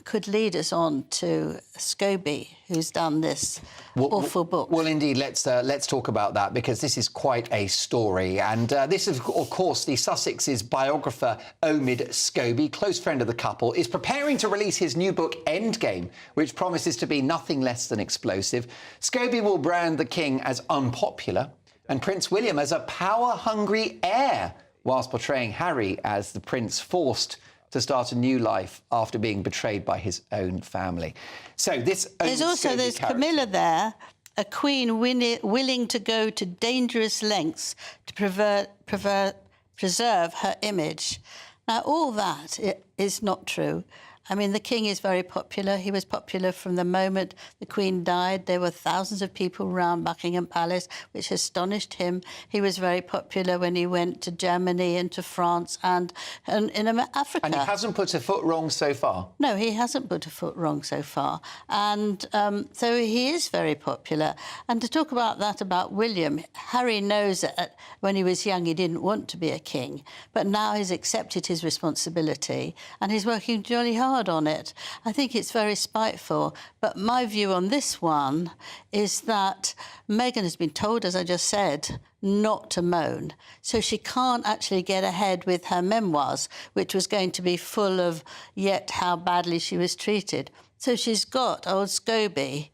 could lead us on to Scobie, who's done this awful book. Well, indeed, let's talk about that, because this is quite a story. And this is, of course, the Sussex's biographer, Omid Scobie, close friend of the couple, is preparing to release his new book, Endgame, which promises to be nothing less than explosive. Scobie will brand the king as unpopular and Prince William as a power-hungry heir. whilst portraying Harry as the prince forced to start a new life after being betrayed by his own family. So this... There's Camilla there, a queen willing to go to dangerous lengths to preserve her image. Now, all that is not true. I mean, the king is very popular. He was popular from the moment the Queen died. There were thousands of people around Buckingham Palace, which astonished him. He was very popular when he went to Germany and to France and in Africa. And he hasn't put a foot wrong so far? No, he hasn't put a foot wrong so far. And so he is very popular. And to talk about that about William, Harry knows that when he was young he didn't want to be a king, but now he's accepted his responsibility and he's working jolly hard on it. I think it's very spiteful, but my view on this one is that Meghan has been told, as I just said, not to moan. So she can't actually get ahead with her memoirs, which was going to be full of yet how badly she was treated. So she's got old Scobie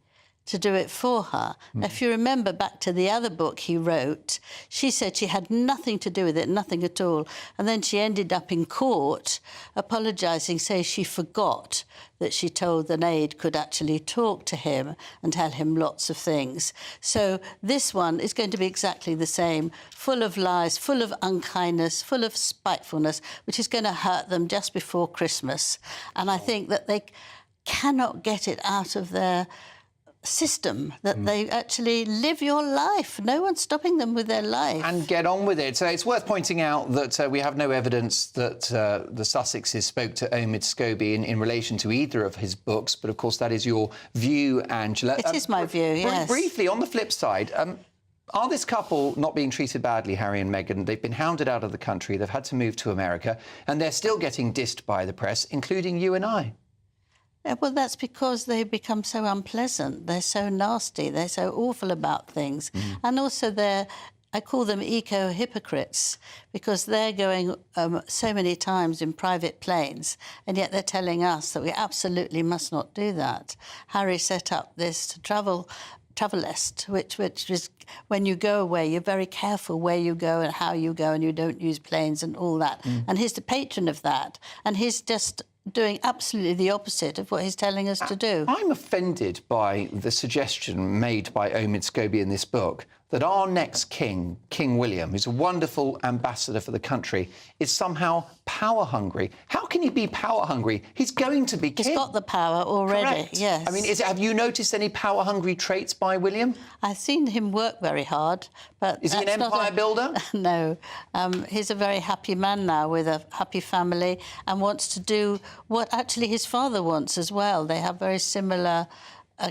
to do it for her. If you remember back to the other book he wrote, she said she had nothing to do with it, nothing at all. And then she ended up in court apologising, saying she forgot that she told an aide could actually talk to him and tell him lots of things. So this one is going to be exactly the same, full of lies, full of unkindness, full of spitefulness, which is going to hurt them just before Christmas. And I think that they cannot get it out of their system, that they actually live your life. No one's stopping them with their life. And get on with it. So it's worth pointing out that we have no evidence that the Sussexes spoke to Omid Scobie in relation to either of his books, but of course that is your view, Angela. It is my view, yes. Briefly, on the flip side, are this couple not being treated badly, Harry and Meghan? They've been hounded out of the country, they've had to move to America, and they're still getting dissed by the press, including you and I. Well, that's because they've become so unpleasant. They're so nasty. They're so awful about things. And also I call them eco-hypocrites because they're going so many times in private planes and yet they're telling us that we absolutely must not do that. Harry set up this Travelest, which is when you go away, you're very careful where you go and how you go and you don't use planes and all that. And he's the patron of that. And he's just doing absolutely the opposite of what he's telling us to do. I'm offended by the suggestion made by Omid Scobie in this book that our next king, King William, who's a wonderful ambassador for the country, is somehow power-hungry. How can he be power-hungry? He's going to be king. He's got the power already, Correct. Yes. I mean, have you noticed any power-hungry traits by William? I've seen him work very hard, but... Is he an empire builder? No. He's a very happy man now with a happy family and wants to do what actually his father wants as well. They have very similar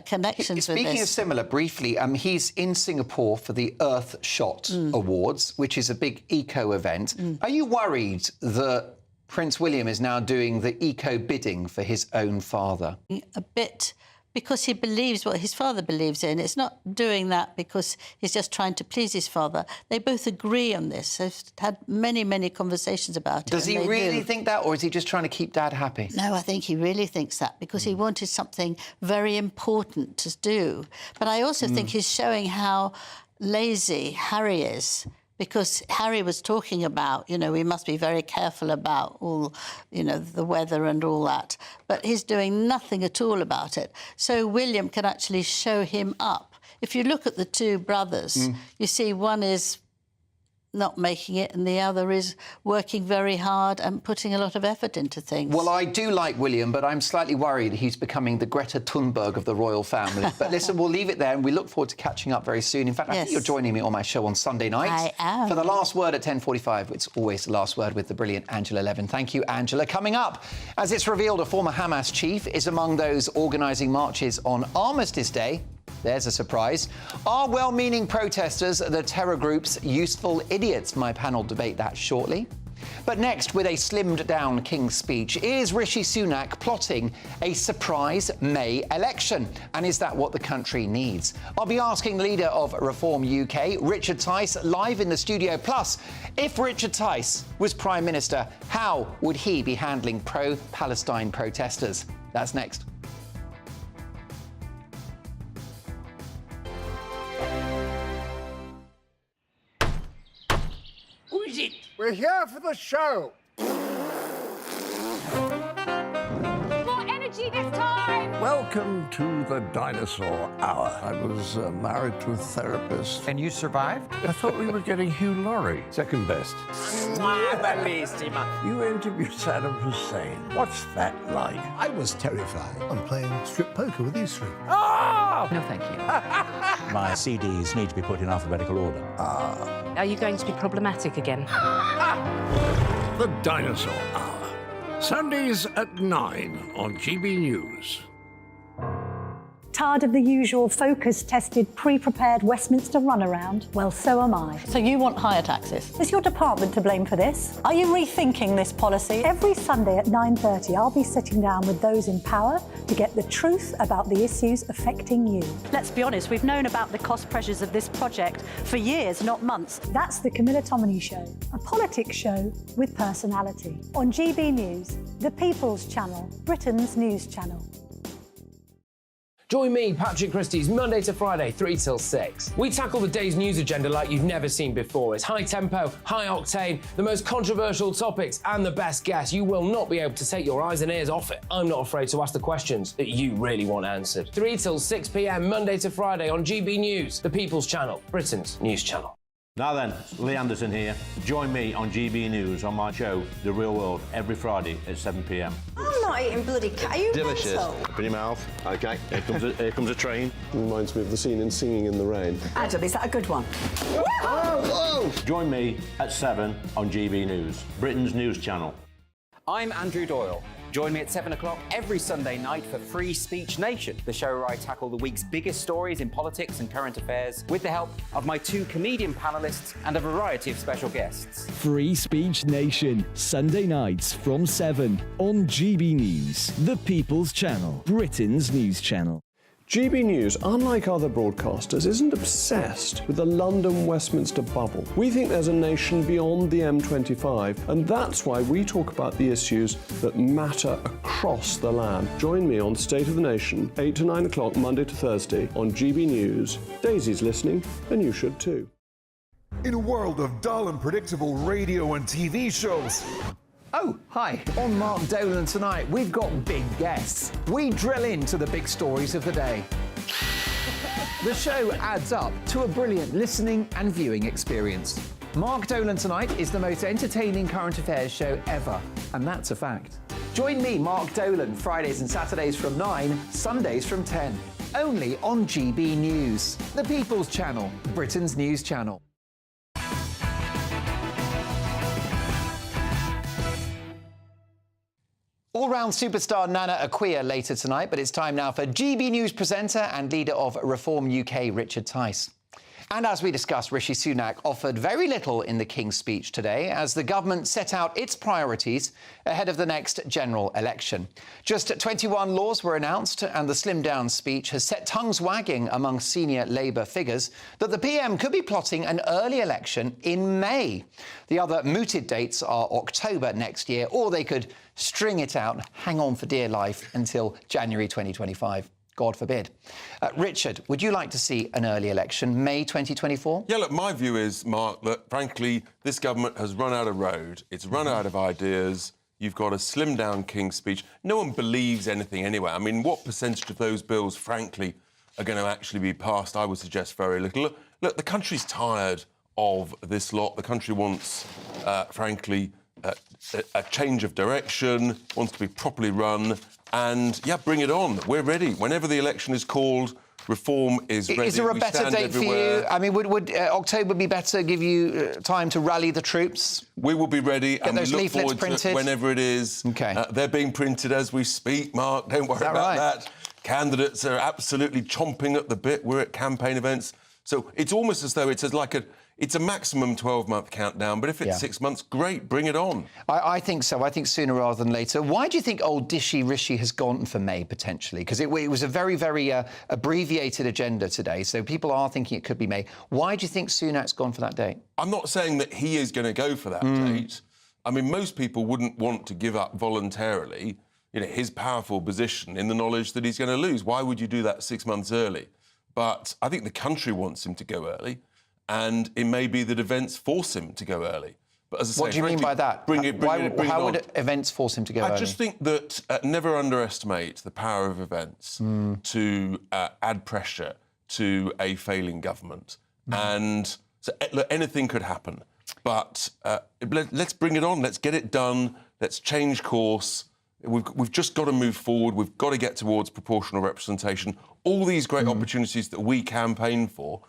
connections with this. Speaking of similar, briefly, he's in Singapore for the Earthshot Awards, which is a big eco event. Are you worried that Prince William is now doing the eco bidding for his own father? A bit, because he believes what his father believes in. It's not doing that because he's just trying to please his father. They both agree on this. They've had many, many conversations about it. Does he really think that, or is he just trying to keep Dad happy? No, I think he really thinks that because he wanted something very important to do. But I also think he's showing how lazy Harry is. Because Harry was talking about, we must be very careful about all, the weather and all that. But he's doing nothing at all about it. So William can actually show him up. If you look at the two brothers, you see one is not making it and the other is working very hard and putting a lot of effort into things. Well, I do like William, but I'm slightly worried he's becoming the Greta Thunberg of the royal family. But listen, we'll leave it there and we look forward to catching up very soon. In fact, I think you're joining me on my show on Sunday night. I am. For the last word at 10:45. It's always the last word with the brilliant Angela Levin. Thank you, Angela. Coming up, as it's revealed, a former Hamas chief is among those organising marches on Armistice Day. There's a surprise. Are well-meaning protesters the terror group's useful idiots? My panel debate that shortly. But next, with a slimmed-down King's Speech, is Rishi Sunak plotting a surprise May election? And is that what the country needs? I'll be asking the leader of Reform UK, Richard Tice, live in the studio. Plus, if Richard Tice was Prime Minister, how would he be handling pro-Palestine protesters? That's next. We're here for the show. More energy this time! Welcome to the Dinosaur Hour. I was married to a therapist. And you survived? I thought we were getting Hugh Laurie. Second best. You interviewed Saddam Hussein. What's that like? I was terrified. I'm playing strip poker with these three. Oh! No, thank you. My CDs need to be put in alphabetical order. Are you going to be problematic again? The Dinosaur Hour. Sundays at 9 on GB News. Tired of the usual focus-tested, pre-prepared Westminster runaround? Well, so am I. So you want higher taxes? Is your department to blame for this? Are you rethinking this policy? Every Sunday at 9:30, I'll be sitting down with those in power to get the truth about the issues affecting you. Let's be honest, we've known about the cost pressures of this project for years, not months. That's the Camilla Tominey Show, a politics show with personality. On GB News, the People's Channel, Britain's news channel. Join me, Patrick Christie's, Monday to Friday, 3 till 6. We tackle the day's news agenda like you've never seen before. It's high tempo, high octane, the most controversial topics, and the best guests. You will not be able to take your eyes and ears off it. I'm not afraid to ask the questions that you really want answered. 3 till 6 p.m, Monday to Friday on GB News, the People's Channel, Britain's news channel. Now then, Lee Anderson here. Join me on GB News on my show, The Real World, every Friday at 7 p.m. I'm not eating bloody cat. Are you Delicious. mental? Open your mouth. OK, here comes a train. Reminds me of the scene in Singing in the Rain. Adam, is that a good one? Whoa! Join me at 7 on GB News, Britain's news channel. I'm Andrew Doyle. Join me at 7 o'clock every Sunday night for Free Speech Nation, the show where I tackle the week's biggest stories in politics and current affairs with the help of my 2 comedian panellists and a variety of special guests. Free Speech Nation, Sunday nights from 7 on GB News, the People's Channel, Britain's news channel. GB News, unlike other broadcasters, isn't obsessed with the London-Westminster bubble. We think there's a nation beyond the M25, and that's why we talk about the issues that matter across the land. Join me on State of the Nation, 8 to 9 o'clock, Monday to Thursday, on GB News. Daisy's listening, and you should too. In a world of dull and predictable radio and TV shows, Oh, hi. On Mark Dolan tonight, we've got big guests. We drill into the big stories of the day. The show adds up to a brilliant listening and viewing experience. Mark Dolan Tonight is the most entertaining current affairs show ever, and that's a fact. Join me, Mark Dolan, Fridays and Saturdays from 9, Sundays from 10. Only on GB News, the People's Channel, Britain's news channel. All-round superstar Nana Akua later tonight, but it's time now for GB News presenter and leader of Reform UK, Richard Tice. And as we discussed, Rishi Sunak offered very little in the King's speech today as the government set out its priorities ahead of the next general election. Just 21 laws were announced, and the slimmed-down speech has set tongues wagging among senior Labour figures that the PM could be plotting an early election in May. The other mooted dates are October next year, or they could string it out, hang on for dear life until January 2025. God forbid. Richard, would you like to see an early election, May 2024? Yeah, look, my view is, Mark, that frankly, this government has run out of road. It's run out of ideas. You've got a slimmed-down King's speech. No one believes anything anyway. I mean, what percentage of those bills, frankly, are going to actually be passed? I would suggest very little. Look, the country's tired of this lot. The country wants, frankly, a change of direction, wants to be properly run. And, yeah, bring it on. We're ready. Whenever the election is called, Reform is ready. Is there a better date for you? I mean, would October be better, give you time to rally the troops? We will be ready. Get and those we look leaflets forward printed? to it whenever it is. OK. They're being printed as we speak, Mark. Don't worry about that. Candidates are absolutely chomping at the bit. We're at campaign events. So it's almost as though it's a maximum 12-month countdown, but if it's 6 months, great, bring it on. I think so. I think sooner rather than later. Why do you think old Dishy Rishi has gone for May, potentially? Because it was a very, very abbreviated agenda today, so people are thinking it could be May. Why do you think Sunak's gone for that date? I'm not saying that he is going to go for that date. I mean, most people wouldn't want to give up voluntarily, his powerful position in the knowledge that he's going to lose. Why would you do that 6 months early? But I think the country wants him to go early. And it may be that events force him to go early. But as I say, what do you mean by that? How would events force him to go I early? just think that never underestimate the power of events to add pressure to a failing government. And so, look, anything could happen. But let's bring it on. Let's get it done. Let's change course. We've just got to move forward. We've got to get towards proportional representation. All these great opportunities that we campaign for,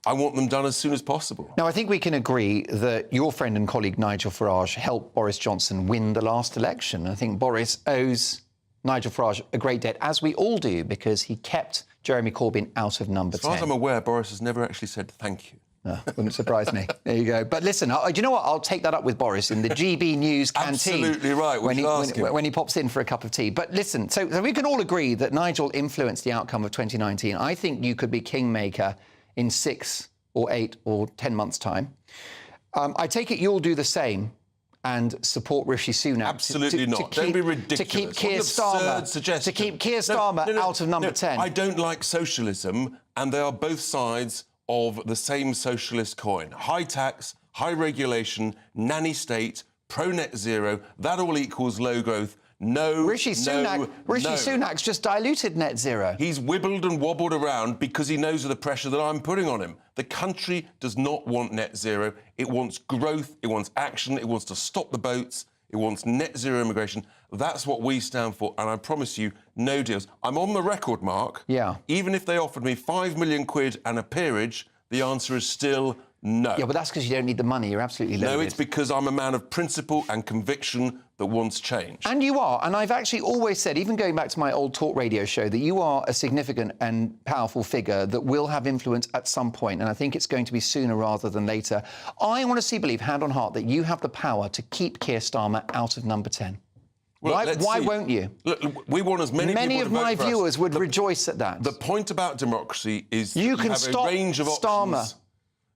I want them done as soon as possible. Now, I think we can agree that your friend and colleague Nigel Farage helped Boris Johnson win the last election. I think Boris owes Nigel Farage a great debt, as we all do, because he kept Jeremy Corbyn out of number 10. As far as I'm aware, Boris has never actually said thank you. No, wouldn't surprise me. There you go. But listen, do you know what? I'll take that up with Boris in the GB News canteen. Absolutely right. When he pops in for a cup of tea. But listen, so we can all agree that Nigel influenced the outcome of 2019. I think you could be kingmaker in 6 or 8 or 10 months' time. I take it you'll do the same and support Rishi Sunak. Absolutely not. Don't be ridiculous. To keep Keir Starmer out of number 10. I don't like socialism, and they are both sides of the same socialist coin. High tax, high regulation, nanny state, pro-net zero, that all equals low growth. Rishi Sunak's just diluted net zero. He's wibbled and wobbled around because he knows of the pressure that I'm putting on him. The country does not want net zero. It wants growth, it wants action, it wants to stop the boats, it wants net zero immigration. That's what we stand for, and I promise you, no deals. I'm on the record, Mark. Yeah. Even if they offered me £5 million and a peerage, the answer is still no. Yeah, but that's because you don't need the money. You're absolutely loaded. No, it's because I'm a man of principle and conviction that wants change. And you are. And I've actually always said, even going back to my old talk radio show, that you are a significant and powerful figure that will have influence at some point. And I think it's going to be sooner rather than later. I honestly believe, hand on heart, that you have the power to keep Keir Starmer out of number 10. Well, why won't you? Look, we want as many people of my viewers would rejoice at that. The point about democracy is you can have stop a range of Starmer. options.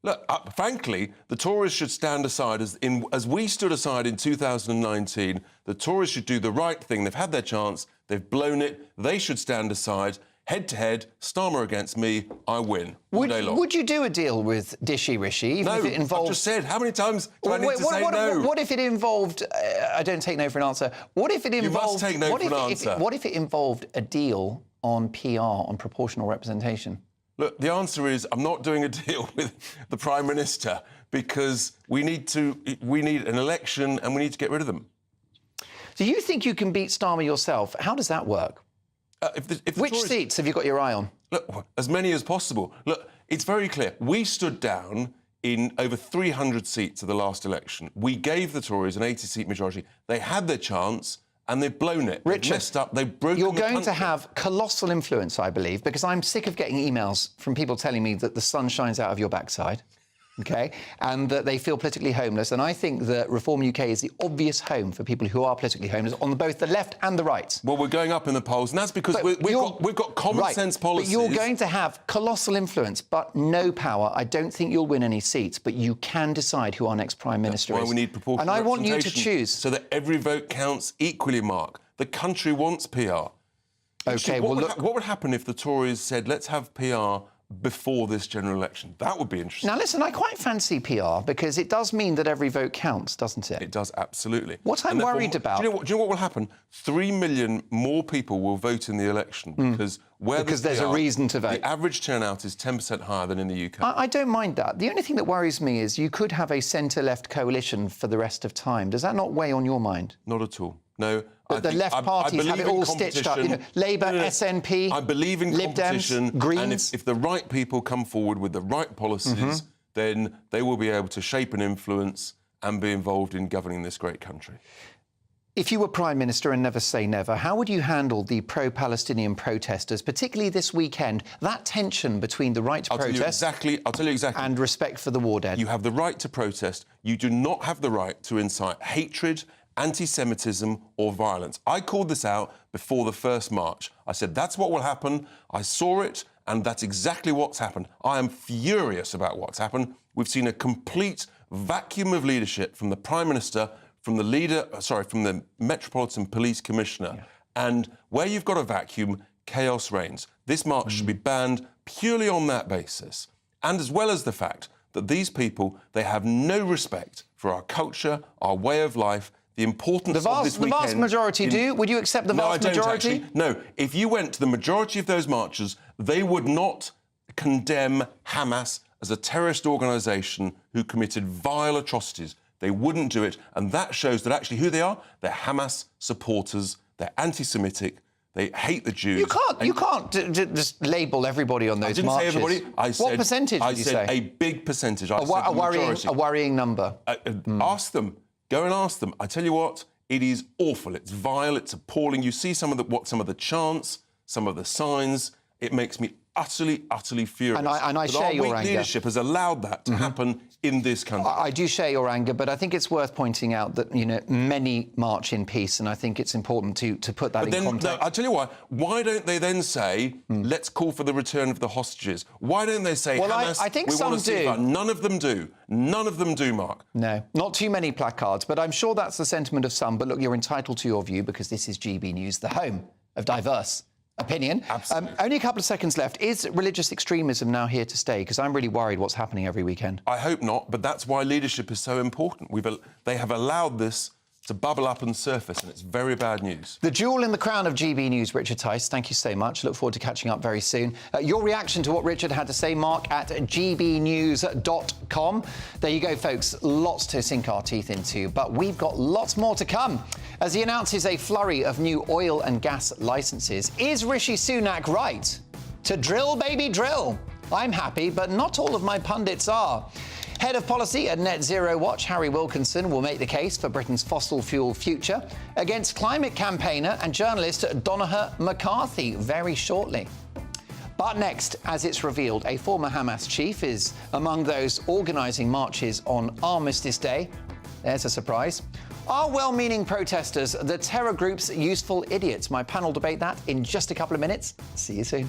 Look, frankly, the Tories should stand aside as we stood aside in 2019. The Tories should do the right thing. They've had their chance. They've blown it. They should stand aside. Head to head, Starmer against me, I win all day long. Would you do a deal with Dishy Rishi, even if it involved... I've just said, how many times do I need to say no? What if it involved... I don't take no for an answer. What if it involved... You must take no for an answer. What if it involved a deal on PR, on proportional representation? Look, the answer is I'm not doing a deal with the Prime Minister because we need an election and we need to get rid of them. Do you think you can beat Starmer yourself? How does that work? Which seats have you got your eye on? Look, as many as possible. Look, it's very clear. We stood down in over 300 seats at the last election. We gave the Tories an 80-seat majority. They had their chance and they've blown it. Richard, they've messed up. They've broken You're the going to country. have colossal influence, I believe, because I'm sick of getting emails from people telling me that the sun shines out of your backside. OK, and that they feel politically homeless. And I think that Reform UK is the obvious home for people who are politically homeless on both the left and the right. Well, we're going up in the polls, and that's because we've got common sense policies. But you're going to have colossal influence, but no power. I don't think you'll win any seats, but you can decide who our next Prime Minister is. That's why we need proportional and I want you to representation choose. so that every vote counts equally, Mark. The country wants PR. OK, what would happen if the Tories said, let's have PR before this general election? That would be interesting. Now, listen, I quite fancy PR because it does mean that every vote counts, doesn't it? It does, absolutely. What I'm worried about... Do you know what will happen? 3 million more people will vote in the election because there's a reason to vote. The average turnout is 10% higher than in the UK. I don't mind that. The only thing that worries me is you could have a centre-left coalition for the rest of time. Does that not weigh on your mind? Not at all. No. But the left parties have it all stitched up. You know, Labour, SNP, I believe in Lib competition. Dems, Greens. And if the right people come forward with the right policies, then they will be able to shape and influence and be involved in governing this great country. If you were Prime Minister, and never say never, how would you handle the pro-Palestinian protesters, particularly this weekend, that tension between the right to protest I'll tell you exactly. and respect for the war dead? You have the right to protest. You do not have the right to incite hatred, anti-Semitism or violence. I called this out before the first march. I said, that's what will happen. I saw it, and that's exactly what's happened. I am furious about what's happened. We've seen a complete vacuum of leadership from the Prime Minister, from the Metropolitan Police Commissioner. Yeah. And where you've got a vacuum, chaos reigns. This march should be banned purely on that basis. And as well as the fact that these people, they have no respect for our culture, our way of life, the importance of this weekend. The vast majority do. Would you accept the vast majority? No, I don't actually. No, if you went to the majority of those marchers, they would not condemn Hamas as a terrorist organisation who committed vile atrocities. They wouldn't do it, and that shows that actually who they are. They're Hamas supporters. They're anti-Semitic. They hate the Jews. You can't just label everybody on those marches. I didn't say everybody. What percentage would you say? I said a big percentage. I said a majority. worrying number. Ask them. Go and ask them. I tell you what, it is awful. It's vile. It's appalling. You see some of the chants, some of the signs. It makes me utterly furious. And I share your anger. Our weak leadership has allowed that to happen in this country. I do share your anger, but I think it's worth pointing out that, many march in peace, and I think it's important to put that in context. No, I'll tell you why. Why don't they then say, let's call for the return of the hostages? Why don't they say, Hamas, I think we some want to do. None of them do. None of them do, Mark. No, not too many placards, but I'm sure that's the sentiment of some. But look, you're entitled to your view because this is GB News, the home of diverse opinion. Absolutely. Only a couple of seconds left. Is religious extremism now here to stay? Because I'm really worried what's happening every weekend. I hope not, but that's why leadership is so important. They have allowed this to bubble up and surface, and it's very bad news. The jewel in the crown of GB News, Richard Tice, thank you so much. Look forward to catching up very soon. Your reaction to what Richard had to say, Mark, at gbnews.com. There you go, folks. Lots to sink our teeth into, but we've got lots more to come as he announces a flurry of new oil and gas licences. Is Rishi Sunak right to drill, baby, drill? I'm happy, but not all of my pundits are. Head of Policy at Net Zero Watch, Harry Wilkinson, will make the case for Britain's fossil fuel future against climate campaigner and journalist Donncha McCarthy very shortly. But next, as it's revealed, a former Hamas chief is among those organising marches on Armistice Day. There's a surprise. Are well-meaning protesters the terror group's useful idiots? My panel debate that in just a couple of minutes. See you soon.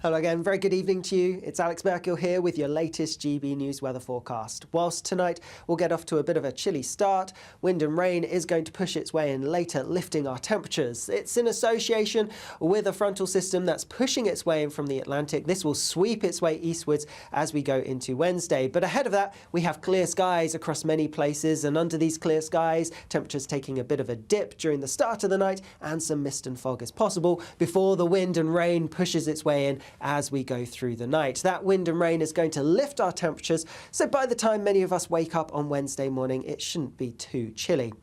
Hello again, very good evening to you. It's Alex Merkel here with your latest GB News weather forecast. Whilst tonight we'll get off to a bit of a chilly start, wind and rain is going to push its way in later, lifting our temperatures. It's in association with a frontal system that's pushing its way in from the Atlantic. This will sweep its way eastwards as we go into Wednesday. But ahead of that, we have clear skies across many places, and under these clear skies, temperatures taking a bit of a dip during the start of the night, and some mist and fog is possible before the wind and rain pushes its way in as we go through the night. That wind and rain is going to lift our temperatures, so by the time many of us wake up on Wednesday morning, it shouldn't be too chilly.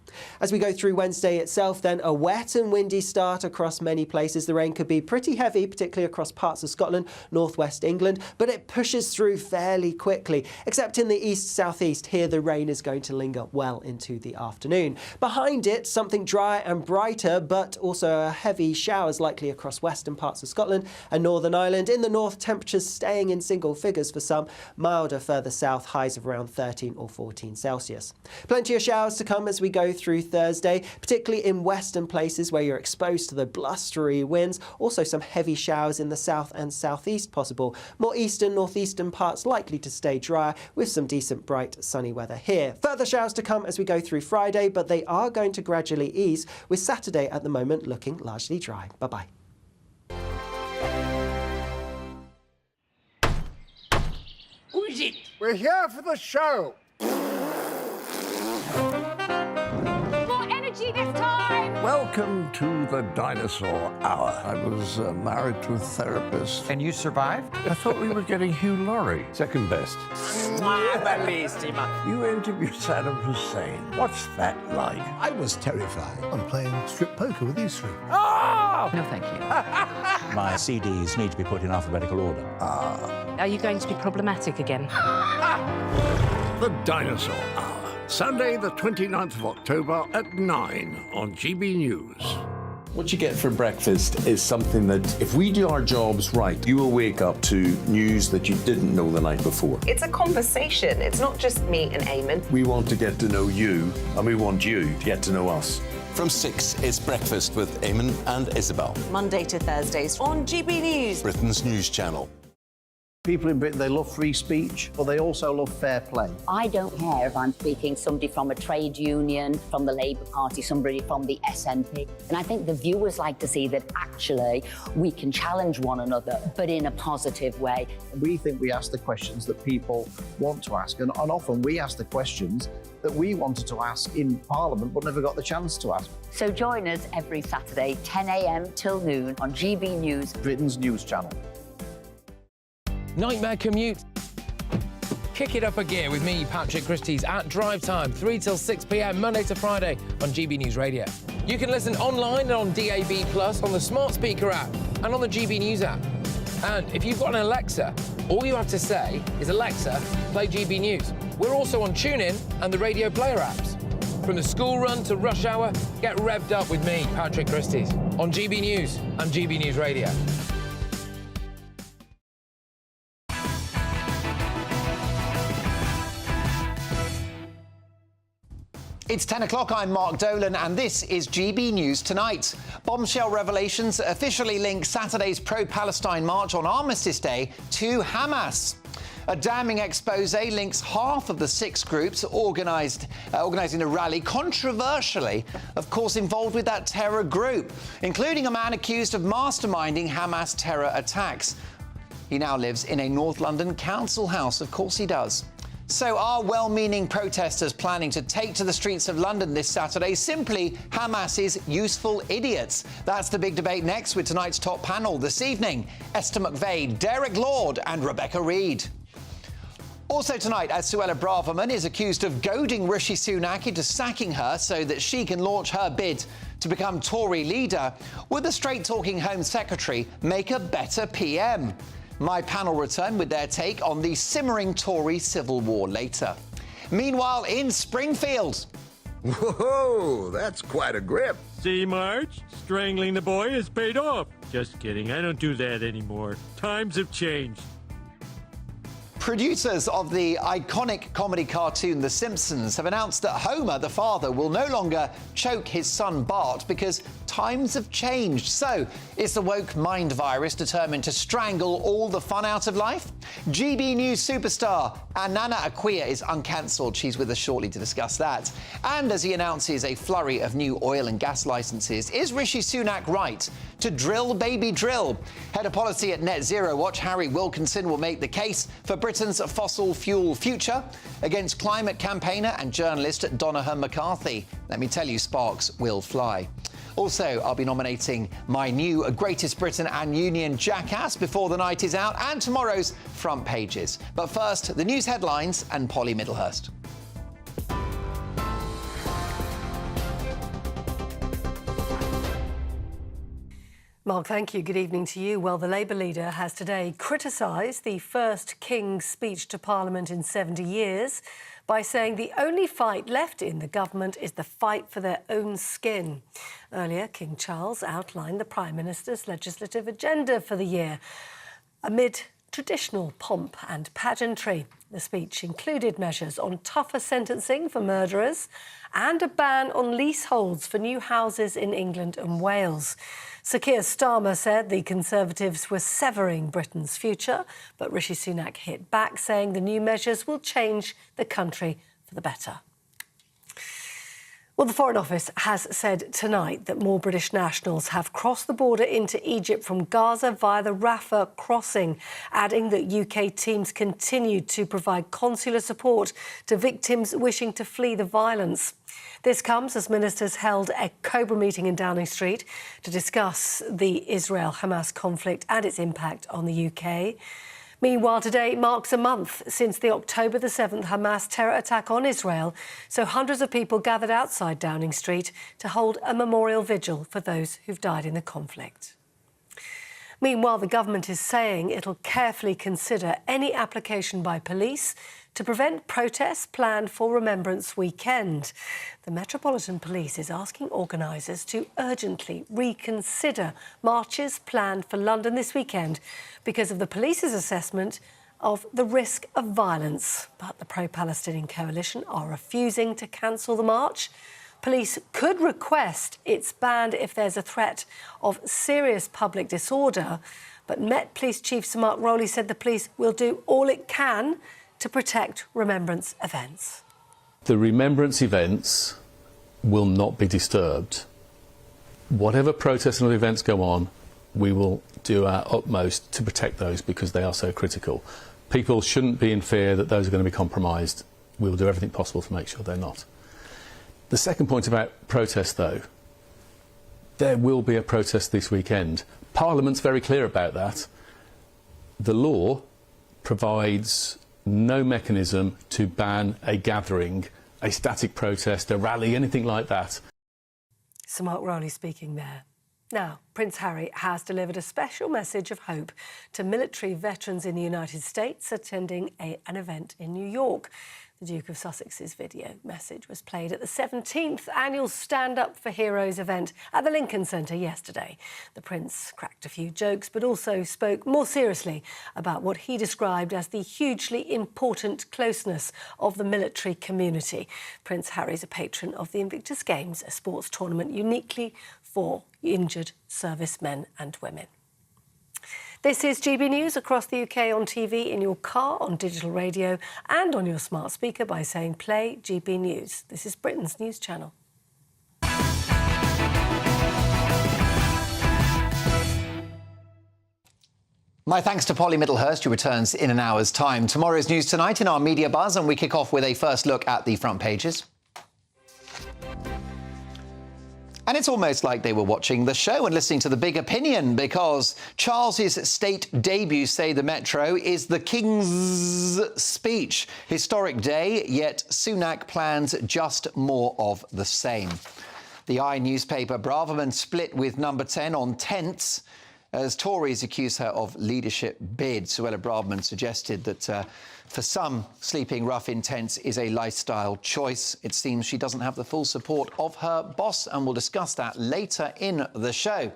As we go through Wednesday itself, then a wet and windy start across many places. The rain could be pretty heavy, particularly across parts of Scotland, northwest England, but it pushes through fairly quickly, except in the east-southeast. Here the rain is going to linger well into the afternoon. Behind it, something dry and brighter, but also heavy showers likely across western parts of Scotland and Northern Ireland. In the north, temperatures staying in single figures for some, milder further south, highs of around 13 or 14 Celsius. Plenty of showers to come as we go through Thursday, particularly in western places where you're exposed to the blustery winds. Also some heavy showers in the south and southeast possible. More eastern, northeastern parts likely to stay dry with some decent bright sunny weather here. Further showers to come as we go through Friday, but they are going to gradually ease, with Saturday at the moment looking largely dry. Bye-bye. Who is it? We're here for the show. More energy this time! Welcome to the dinosaur hour. I was married to a therapist. And you survived? I thought we were getting Hugh Laurie. Second best. You interviewed Saddam Hussein. What's that like? I was terrified. I'm playing strip poker with these three. Oh! No, thank you. My CDs need to be put in alphabetical order. Are you going to be problematic again? The Dinosaur Hour. Sunday, the 29th of October at 9 on GB News. What you get for breakfast is something that, if we do our jobs right, you will wake up to news that you didn't know the night before. It's a conversation. It's not just me and Eamon. We want to get to know you, and we want you to get to know us. From 6, it's Breakfast with Eamon and Isabel. Monday to Thursdays on GB News, Britain's news channel. People in Britain, they love free speech, but they also love fair play. I don't care if I'm speaking somebody from a trade union, from the Labour Party, somebody from the SNP. And I think the viewers like to see that actually we can challenge one another, but in a positive way. We think we ask the questions that people want to ask, and often we ask the questions that we wanted to ask in Parliament but never got the chance to ask. So join us every Saturday, 10 a.m. till noon on GB News, Britain's news channel. Nightmare commute? Kick it up a gear with me, Patrick Christie's, at Drive Time, 3 till 6 p.m, Monday to Friday on GB News Radio. You can listen online and on DAB+, on the smart speaker app and on the GB News app. And if you've got an Alexa, all you have to say is, Alexa, play GB News. We're also on TuneIn and the Radio Player apps. From the school run to rush hour, get revved up with me, Patrick Christie's, on GB News and GB News Radio. It's 10 o'clock, I'm Mark Dolan, and this is GB News Tonight. Bombshell revelations officially link Saturday's pro-Palestine march on Armistice Day to Hamas. A damning expose links half of the 6 groups organising a rally, controversially, of course, involved with that terror group, including a man accused of masterminding Hamas terror attacks. He now lives in a North London council house. Of course he does. So are well-meaning protesters planning to take to the streets of London this Saturday simply Hamas's useful idiots? That's the big debate next with tonight's top panel this evening. Esther McVeigh, Derek Lord and Rebecca Reid. Also tonight, as Suella Braverman is accused of goading Rishi Sunak into sacking her so that she can launch her bid to become Tory leader, would the straight-talking Home Secretary make a better PM? My panel return with their take on the simmering Tory civil war later. Meanwhile, in Springfield. Whoa, that's quite a grip. See, Marge? Strangling the boy has paid off. Just kidding, I don't do that anymore. Times have changed. Producers of the iconic comedy cartoon The Simpsons have announced that Homer, the father, will no longer choke his son Bart because times have changed. So, is the woke mind virus determined to strangle all the fun out of life? GB News superstar Nana Akua is uncancelled. She's with us shortly to discuss that. And as he announces a flurry of new oil and gas licences, is Rishi Sunak right to drill baby drill? Head of policy at Net Zero Watch, Harry Wilkinson, will make the case for Britain's fossil fuel future against climate campaigner and journalist Donoghue McCarthy. Let me tell you, sparks will fly. Also, I'll be nominating my new Greatest Britain and Union jackass before the night is out and tomorrow's front pages. But first, the news headlines and Polly Middlehurst. Mark, thank you. Good evening to you. Well, the Labour leader has today criticised the first King's speech to Parliament in 70 years by saying the only fight left in the government is the fight for their own skin. Earlier, King Charles outlined the Prime Minister's legislative agenda for the year amid traditional pomp and pageantry. The speech included measures on tougher sentencing for murderers and a ban on leaseholds for new houses in England and Wales. Sir Keir Starmer said the Conservatives were severing Britain's future, but Rishi Sunak hit back, saying the new measures will change the country for the better. Well, the Foreign Office has said tonight that more British nationals have crossed the border into Egypt from Gaza via the Rafah crossing, adding that UK teams continue to provide consular support to victims wishing to flee the violence. This comes as ministers held a Cobra meeting in Downing Street to discuss the Israel-Hamas conflict and its impact on the UK. Meanwhile, today marks a month since the October the 7th Hamas terror attack on Israel, so hundreds of people gathered outside Downing Street to hold a memorial vigil for those who've died in the conflict. Meanwhile, the government is saying it'll carefully consider any application by police to prevent protests planned for Remembrance Weekend. The Metropolitan Police is asking organisers to urgently reconsider marches planned for London this weekend because of the police's assessment of the risk of violence. But the pro-Palestinian coalition are refusing to cancel the march. Police could request it's banned if there's a threat of serious public disorder, But Met Police Chief Sir Mark Rowley said the police will do all it can to protect remembrance events. The remembrance events will not be disturbed. Whatever protests and events go on, we will do our utmost to protect those because they are so critical. People shouldn't be in fear that those are going to be compromised. We will do everything possible to make sure they're not. The second point about protest, though, there will be a protest this weekend. Parliament's very clear about that. The law provides no mechanism to ban a gathering, a static protest, a rally, anything like that. Sir Mark Rowley speaking there. Now, Prince Harry has delivered a special message of hope to military veterans in the United States attending an event in New York. The Duke of Sussex's video message was played at the 17th annual Stand Up for Heroes event at the Lincoln Centre yesterday. The Prince cracked a few jokes, but also spoke more seriously about what he described as the hugely important closeness of the military community. Prince Harry's a patron of the Invictus Games, a sports tournament uniquely for injured servicemen and women. This is GB News across the UK on TV, in your car, on digital radio and on your smart speaker by saying play GB News. This is Britain's news channel. My thanks to Polly Middlehurst, who returns in an hour's time. Tomorrow's News Tonight in our Media Buzz, and we kick off with a first look at the front pages. And it's almost like they were watching the show and listening to The Big Opinion, because Charles's state debut, say the Metro, is the King's Speech. Historic day, yet Sunak plans just more of the same. The I newspaper Braverman split with Number 10 on tents as Tories accuse her of leadership bid. Suella Braverman suggested that for some, sleeping rough in tents is a lifestyle choice. It seems she doesn't have the full support of her boss, and we'll discuss that later in the show.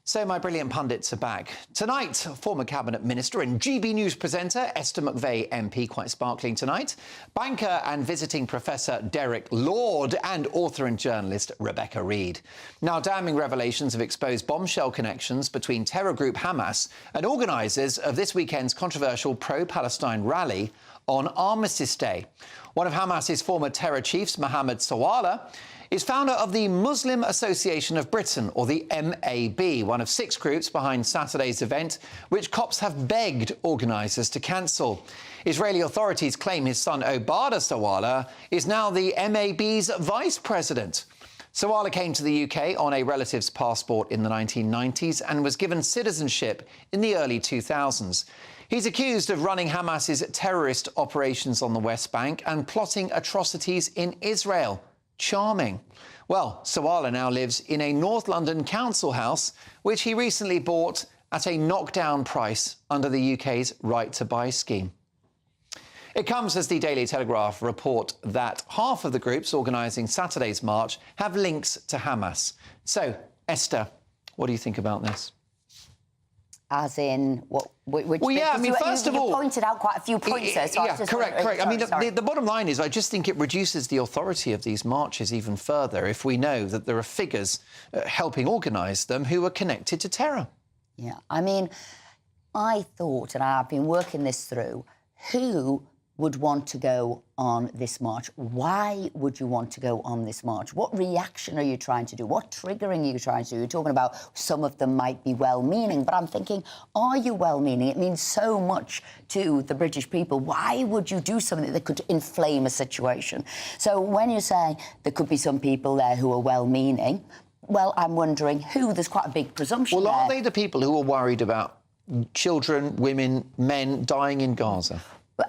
So my brilliant pundits are back. Tonight, former Cabinet Minister and GB News presenter Esther McVey MP, quite sparkling tonight, banker and visiting Professor Derek Lord, and author and journalist Rebecca Reed. Now, damning revelations have exposed bombshell connections between terror group Hamas and organisers of this weekend's controversial pro-Palestine rally on Armistice Day. One of Hamas's former terror chiefs, Mohammed Sawala, is founder of the Muslim Association of Britain, or the MAB, one of 6 groups behind Saturday's event, which cops have begged organisers to cancel. Israeli authorities claim his son Obada Sawala is now the MAB's vice president. Sawala came to the UK on a relative's passport in the 1990s and was given citizenship in the early 2000s. He's accused of running Hamas's terrorist operations on the West Bank and plotting atrocities in Israel. Charming. Well, Sawala now lives in a North London council house, which he recently bought at a knockdown price under the UK's Right to Buy scheme. It comes as the Daily Telegraph report that half of the groups organising Saturday's march have links to Hamas. So, Esther, what do you think about this? As in, what? Which well, yeah, I mean, first of all, you pointed out quite a few points there. So yeah, correct. I mean, the bottom line is, I just think it reduces the authority of these marches even further if we know that there are figures helping organise them who are connected to terror. Yeah, I mean, I thought, and I've been working this through, who would want to go on this march? Why would you want to go on this march? What reaction are you trying to do? What triggering are you trying to do? You're talking about some of them might be well-meaning, but I'm thinking, are you well-meaning? It means so much to the British people. Why would you do something that could inflame a situation? So when you say there could be some people there who are well-meaning, well, I'm wondering who. There's quite a big presumption Well, there. are they the people who are worried about children, women, men dying in Gaza?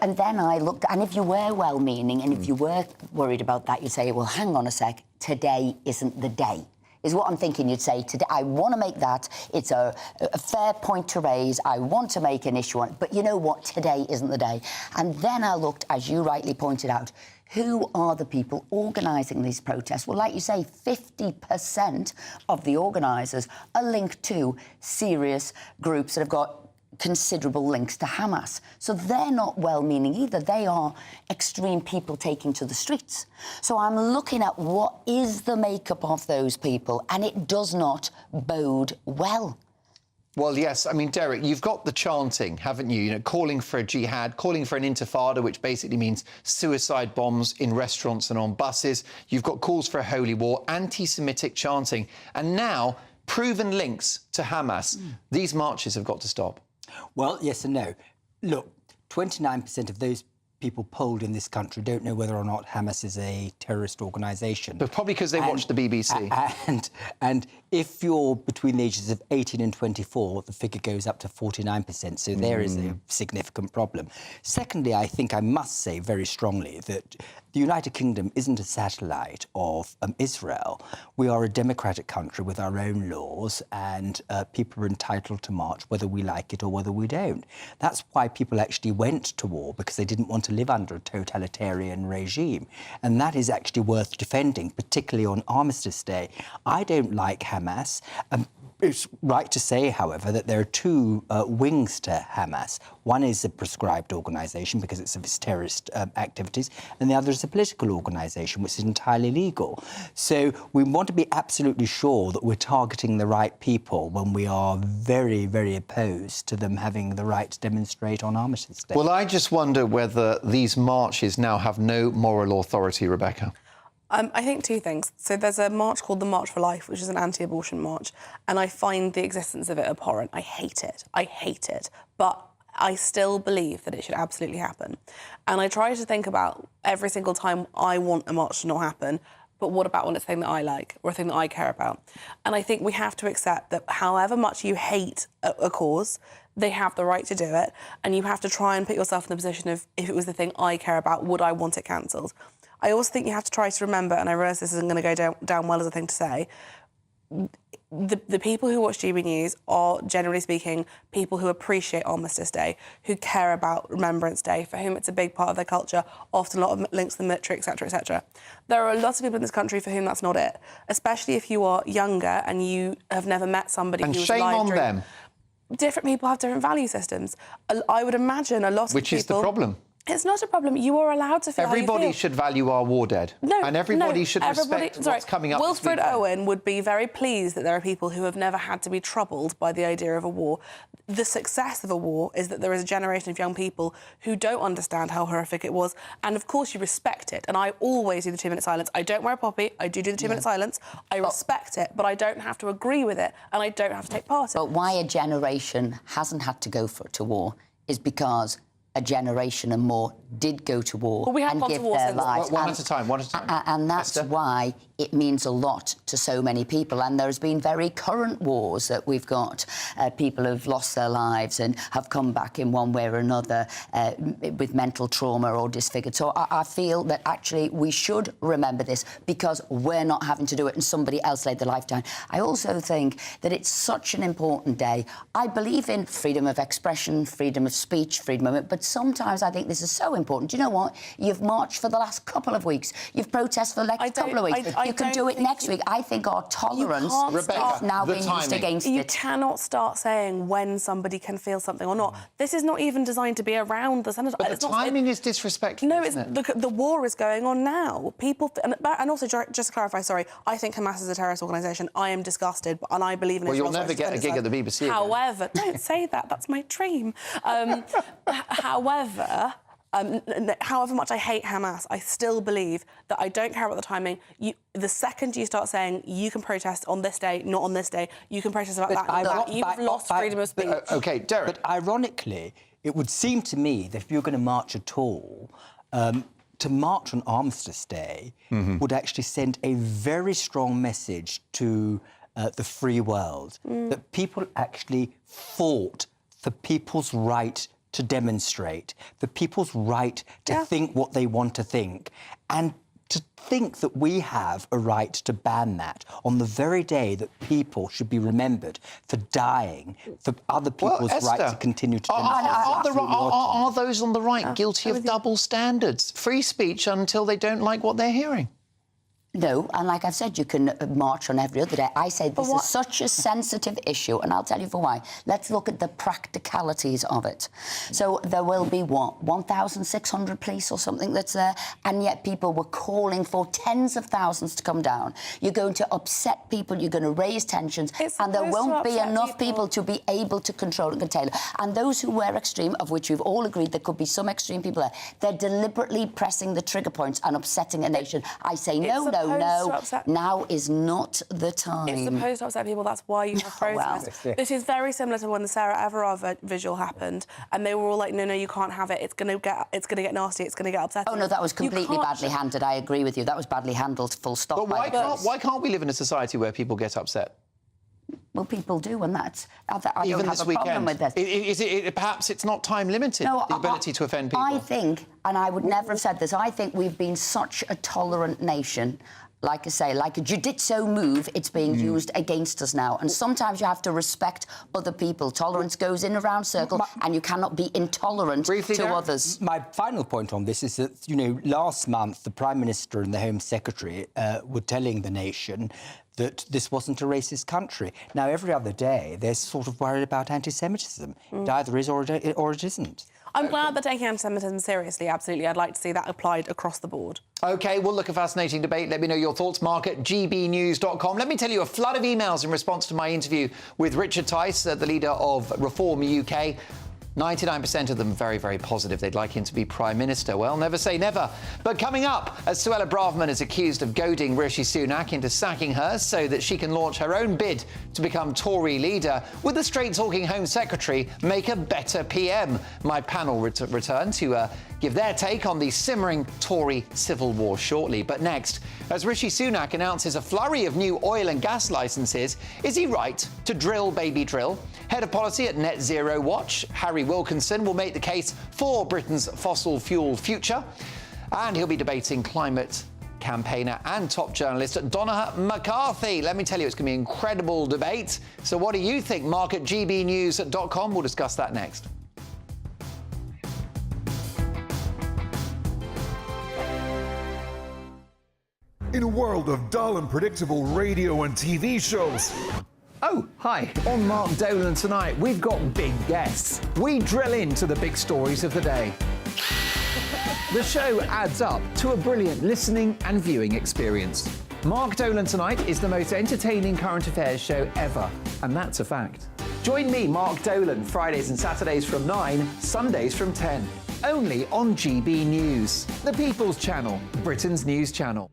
And then I looked, and if you were well-meaning and if you were worried about that, you'd say, well, hang on a sec, today isn't the day, is what I'm thinking. You'd say, today, I want to make that. It's a fair point to raise. I want to make an issue on it. But you know what? Today isn't the day. And then I looked, as you rightly pointed out, who are the people organising these protests? Well, like you say, 50% of the organisers are linked to serious groups that have got considerable links to Hamas. So they're not well-meaning either. They are extreme people taking to the streets. So I'm looking at what is the makeup of those people, and it does not bode well. Well, yes. I mean, Derek, you've got the chanting, haven't you? You know, calling for a jihad, calling for an intifada, which basically means suicide bombs in restaurants and on buses. You've got calls for a holy war, anti-Semitic chanting, and now proven links to Hamas. These marches have got to stop. Well, yes and no. Look, 29% of those people polled in this country don't know whether or not Hamas is a terrorist organisation. But probably because they watch the BBC. And if you're between the ages of 18 and 24, the figure goes up to 49%. So there is a significant problem. Secondly, I think I must say very strongly that the United Kingdom isn't a satellite of Israel. We are a democratic country with our own laws, and people are entitled to march whether we like it or whether we don't. That's why people actually went to war, because they didn't want to live under a totalitarian regime. And that is actually worth defending, particularly on Armistice Day. I don't like Hamas. It's right to say, however, that there are two wings to Hamas. One is a prescribed organisation because it's of its terrorist activities, and the other is a political organisation, which is entirely legal. So we want to be absolutely sure that we're targeting the right people when we are very, very opposed to them having the right to demonstrate on Armistice Day. Well, I just wonder whether these marches now have no moral authority, Rebecca. I think two things. So there's a march called the March for Life, which is an anti-abortion march, and I find the existence of it abhorrent. I hate it. I hate it. But I still believe that it should absolutely happen. And I try to think about every single time I want a march to not happen, but what about when it's a thing that I like or a thing that I care about? And I think we have to accept that however much you hate a cause, they have the right to do it, and you have to try and put yourself in the position of, if it was the thing I care about, would I want it cancelled? I also think you have to try to remember, and I realise this isn't going to go down well as a thing to say, the people who watch GB News are, generally speaking, people who appreciate Armistice Day, who care about Remembrance Day, for whom it's a big part of their culture, often a lot of links to the military, etc., etc. There are lots of people in this country for whom that's not it, especially if you are younger and you have never met somebody And who was shame alive on during... them. Different people have different value systems. I would imagine a lot of people... Which is the problem. It's not a problem. You are allowed to feel how you Everybody feel. should value our war dead. And everybody should respect what's coming up this Wilfred weekend. Owen would be very pleased that there are people who have never had to be troubled by the idea of a war. The success of a war is that there is a generation of young people who don't understand how horrific it was, and of course you respect it. And I always do the 2-minute silence. I don't wear a poppy. I do the 2-minute silence. I respect it, but I don't have to agree with it, and I don't have to take part in it. But why a generation hasn't had to go to war is because a generation and more did go to war and give their lives. One at a time. And that's why it means a lot to so many people. And there's been very current wars that we've got. People have lost their lives and have come back in one way or another with mental trauma or disfigured. So I feel that actually we should remember this because we're not having to do it and somebody else laid their life down. I also think that it's such an important day. I believe in freedom of expression, freedom of speech, freedom of it, but sometimes I think this is so important. Do you know what? You've marched for the last couple of weeks. You've protested for the next couple of weeks. You can do it next week. I think our tolerance is now being used against it. You cannot start saying when somebody can feel something or not. This is not even designed to be around the senator. But the timing is disrespectful, isn't it? The war is going on now. People... And also, just to clarify, sorry, I think Hamas is a terrorist organisation. I am disgusted, and I believe in Israel's Well, you'll never get a gig at the BBC. However... Don't say that. That's my dream. However... however much I hate Hamas, I still believe that I don't care about the timing. The second you start saying you can protest on this day, not on this day, you can protest about that, you've lost freedom of speech. OK, Derek. But ironically, it would seem to me that if you're going to march at all, to march on Armistice Day would actually send a very strong message to the free world, that people actually fought for people's right to demonstrate, for people's right to think what they want to think, and to think that we have a right to ban that on the very day that people should be remembered for dying, for other people's right to continue to demonstrate. Are those on the right guilty of double standards? Free speech until they don't like what they're hearing. No, and like I've said, you can march on every other day. I say this is such a sensitive issue, and I'll tell you for why. Let's look at the practicalities of it. So there will be, 1,600 police or something that's there, and yet people were calling for tens of thousands to come down. You're going to upset people, you're going to raise tensions, and there won't be enough people to be able to control and contain it. And those who were extreme, of which we've all agreed there could be some extreme people there, they're deliberately pressing the trigger points and upsetting a nation. I say no. Now is not the time. It's supposed to upset people. That's why you have protests. This is very similar to when the Sarah Everard visual happened, and they were all like, "No, you can't have it. It's going to get nasty. It's going to get upsetting." Oh no, that was completely badly handled. I agree with you. That was badly handled. Full stop. But why can't we live in a society where people get upset? Well, people do, and that's... I Even don't have this a problem weekend. with this. Perhaps it's not time-limited, the ability to offend people. I think, and I would never have said this, I think we've been such a tolerant nation. Like I say, like a jiu-jitsu move, it's being used against us now. And sometimes you have to respect other people. Tolerance goes in a round circle, and you cannot be intolerant to others. My final point on this is that, last month, the Prime Minister and the Home Secretary were telling the nation that this wasn't a racist country. Now, every other day, they're sort of worried about anti-Semitism. It either is or it isn't. I'm glad they're taking anti-Semitism seriously, absolutely. I'd like to see that applied across the board. OK, well, look, a fascinating debate. Let me know your thoughts, Mark, at gbnews.com. Let me tell you, a flood of emails in response to my interview with Richard Tice, the leader of Reform UK. 99% of them very, very positive. They'd like him to be Prime Minister. Well, never say never. But coming up, as Suella Braverman is accused of goading Rishi Sunak into sacking her so that she can launch her own bid to become Tory leader, would the straight-talking Home Secretary make a better PM? My panel return to give their take on the simmering Tory civil war shortly. But next, as Rishi Sunak announces a flurry of new oil and gas licences, is he right to drill, baby, drill? Head of policy at Net Zero Watch, Harry Wilkinson, will make the case for Britain's fossil fuel future. And he'll be debating climate campaigner and top journalist Donna McCarthy. Let me tell you, it's going to be an incredible debate. So what do you think? Mark at gbnews.com. We'll discuss that next. In a world of dull and predictable radio and TV shows. Oh, hi. On Mark Dolan tonight, we've got big guests. We drill into the big stories of the day. The show adds up to a brilliant listening and viewing experience. Mark Dolan Tonight is the most entertaining current affairs show ever, and that's a fact. Join me, Mark Dolan, Fridays and Saturdays from 9, Sundays from 10. Only on GB News, the People's Channel, Britain's news channel.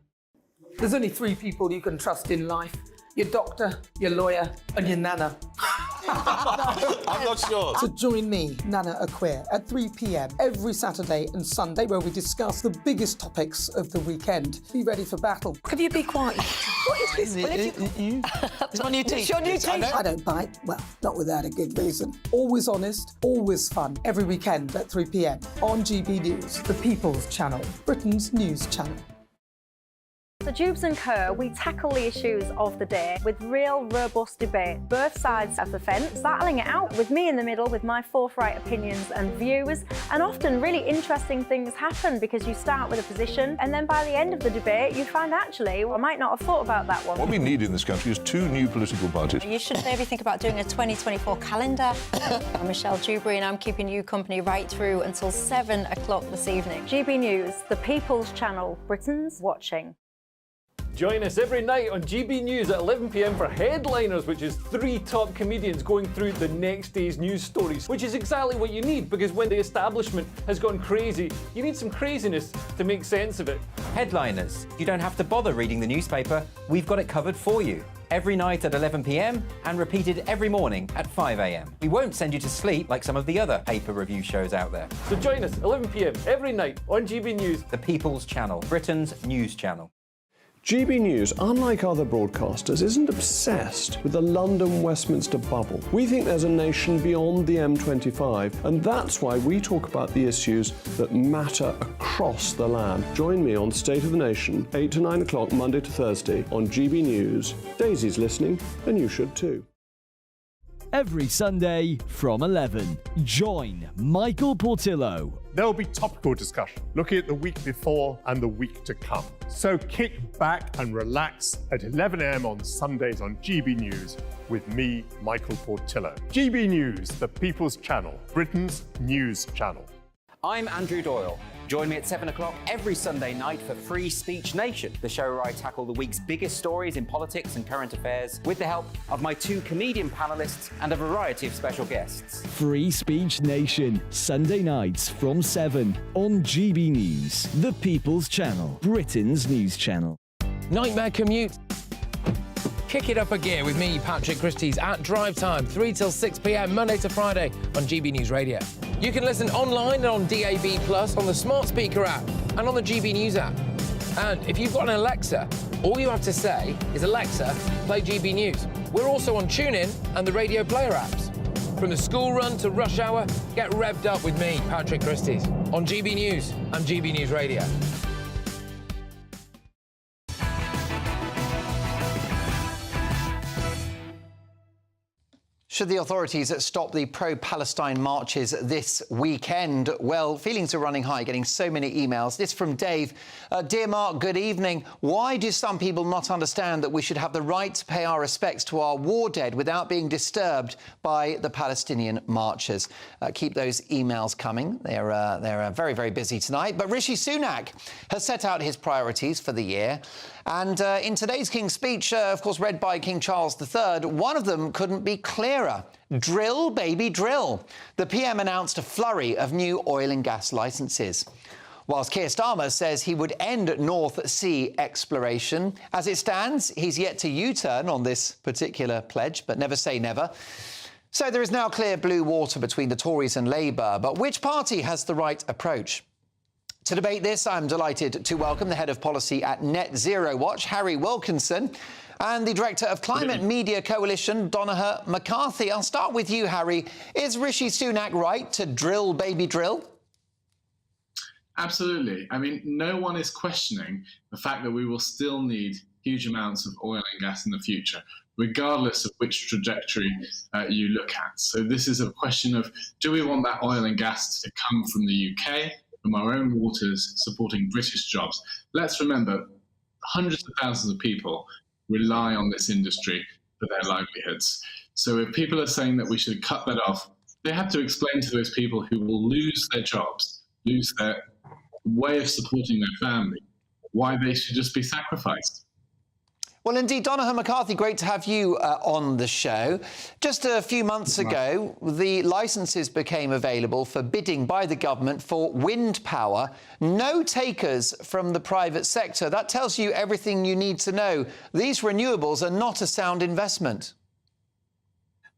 There's only 3 people you can trust in life. Your doctor, your lawyer, and your nana. I'm not sure. So join me, Nana Aquare, at 3 p.m. every Saturday and Sunday, where we discuss the biggest topics of the weekend. Be ready for battle. Could you be quiet? What is this? It's my new teeth. It's your new teeth. I don't bite. Well, not without a good reason. Always honest, always fun. Every weekend at 3 p.m. on GB News, the People's Channel, Britain's news channel. So Jubes and Kerr, we tackle the issues of the day with real, robust debate. Both sides of the fence, battling it out with me in the middle with my forthright opinions and views. And often really interesting things happen because you start with a position and then by the end of the debate you find actually, well, I might not have thought about that one. What we need in this country is 2 new political parties. You should maybe think about doing a 2024 calendar. I'm Michelle Dewberry and I'm keeping you company right through until 7 o'clock this evening. GB News, the People's Channel, Britain's watching. Join us every night on GB News at 11 p.m. for Headliners, which is 3 top comedians going through the next day's news stories, which is exactly what you need, because when the establishment has gone crazy, you need some craziness to make sense of it. Headliners. You don't have to bother reading the newspaper. We've got it covered for you. Every night at 11 p.m. and repeated every morning at 5 a.m. We won't send you to sleep like some of the other paper review shows out there. So join us 11 p.m. every night on GB News. The People's Channel, Britain's news channel. GB News, unlike other broadcasters, isn't obsessed with the London-Westminster bubble. We think there's a nation beyond the M25, and that's why we talk about the issues that matter across the land. Join me on State of the Nation, 8 to 9 o'clock, Monday to Thursday, on GB News. Daisy's listening, and you should too. every Sunday from 11. Join Michael Portillo. There'll be topical discussion, looking at the week before and the week to come. So kick back and relax at 11 a.m. on Sundays on GB News with me, Michael Portillo. GB News, the People's Channel, Britain's news channel. I'm Andrew Doyle. Join me at 7 o'clock every Sunday night for Free Speech Nation, the show where I tackle the week's biggest stories in politics and current affairs with the help of my 2 comedian panellists and a variety of special guests. Free Speech Nation, Sunday nights from 7 on GB News, the People's Channel, Britain's news channel. Nightmare commute. Kick it up a gear with me, Patrick Christys, at Drive Time, 3 till 6 p.m, Monday to Friday on GB News Radio. You can listen online and on DAB+, on the smart speaker app and on the GB News app. And if you've got an Alexa, all you have to say is, Alexa, play GB News. We're also on TuneIn and the Radio Player apps. From the school run to rush hour, get revved up with me, Patrick Christys, on GB News and GB News Radio. Should the authorities stop the pro-Palestine marches this weekend? Well, feelings are running high, getting so many emails. This from Dave. Dear Mark, good evening. Why do some people not understand that we should have the right to pay our respects to our war dead without being disturbed by the Palestinian marchers? Keep those emails coming. They're very, very busy tonight. But Rishi Sunak has set out his priorities for the year. And in today's King's speech, of course, read by King Charles III, one of them couldn't be clearer. Drill, baby, drill. The PM announced a flurry of new oil and gas licences. Whilst Keir Starmer says he would end North Sea exploration. As it stands, he's yet to U-turn on this particular pledge, but never say never. So there is now clear blue water between the Tories and Labour. But which party has the right approach? To debate this, I'm delighted to welcome the head of policy at Net Zero Watch, Harry Wilkinson, and the director of Climate Media Coalition, Donncha McCarthy. I'll start with you, Harry. Is Rishi Sunak right to drill, baby, drill? Absolutely. I mean, no one is questioning the fact that we will still need huge amounts of oil and gas in the future, regardless of which trajectory you look at. So this is a question of, do we want that oil and gas to come from the UK, from our own waters, supporting British jobs? Let's remember, hundreds of thousands of people rely on this industry for their livelihoods. So if people are saying that we should cut that off, they have to explain to those people who will lose their jobs, lose their way of supporting their family, why they should just be sacrificed. Well, indeed, Donncha McCarthy, great to have you on the show. Just a few months ago, the licences became available for bidding by the government for wind power. No takers from the private sector. That tells you everything you need to know. These renewables are not a sound investment.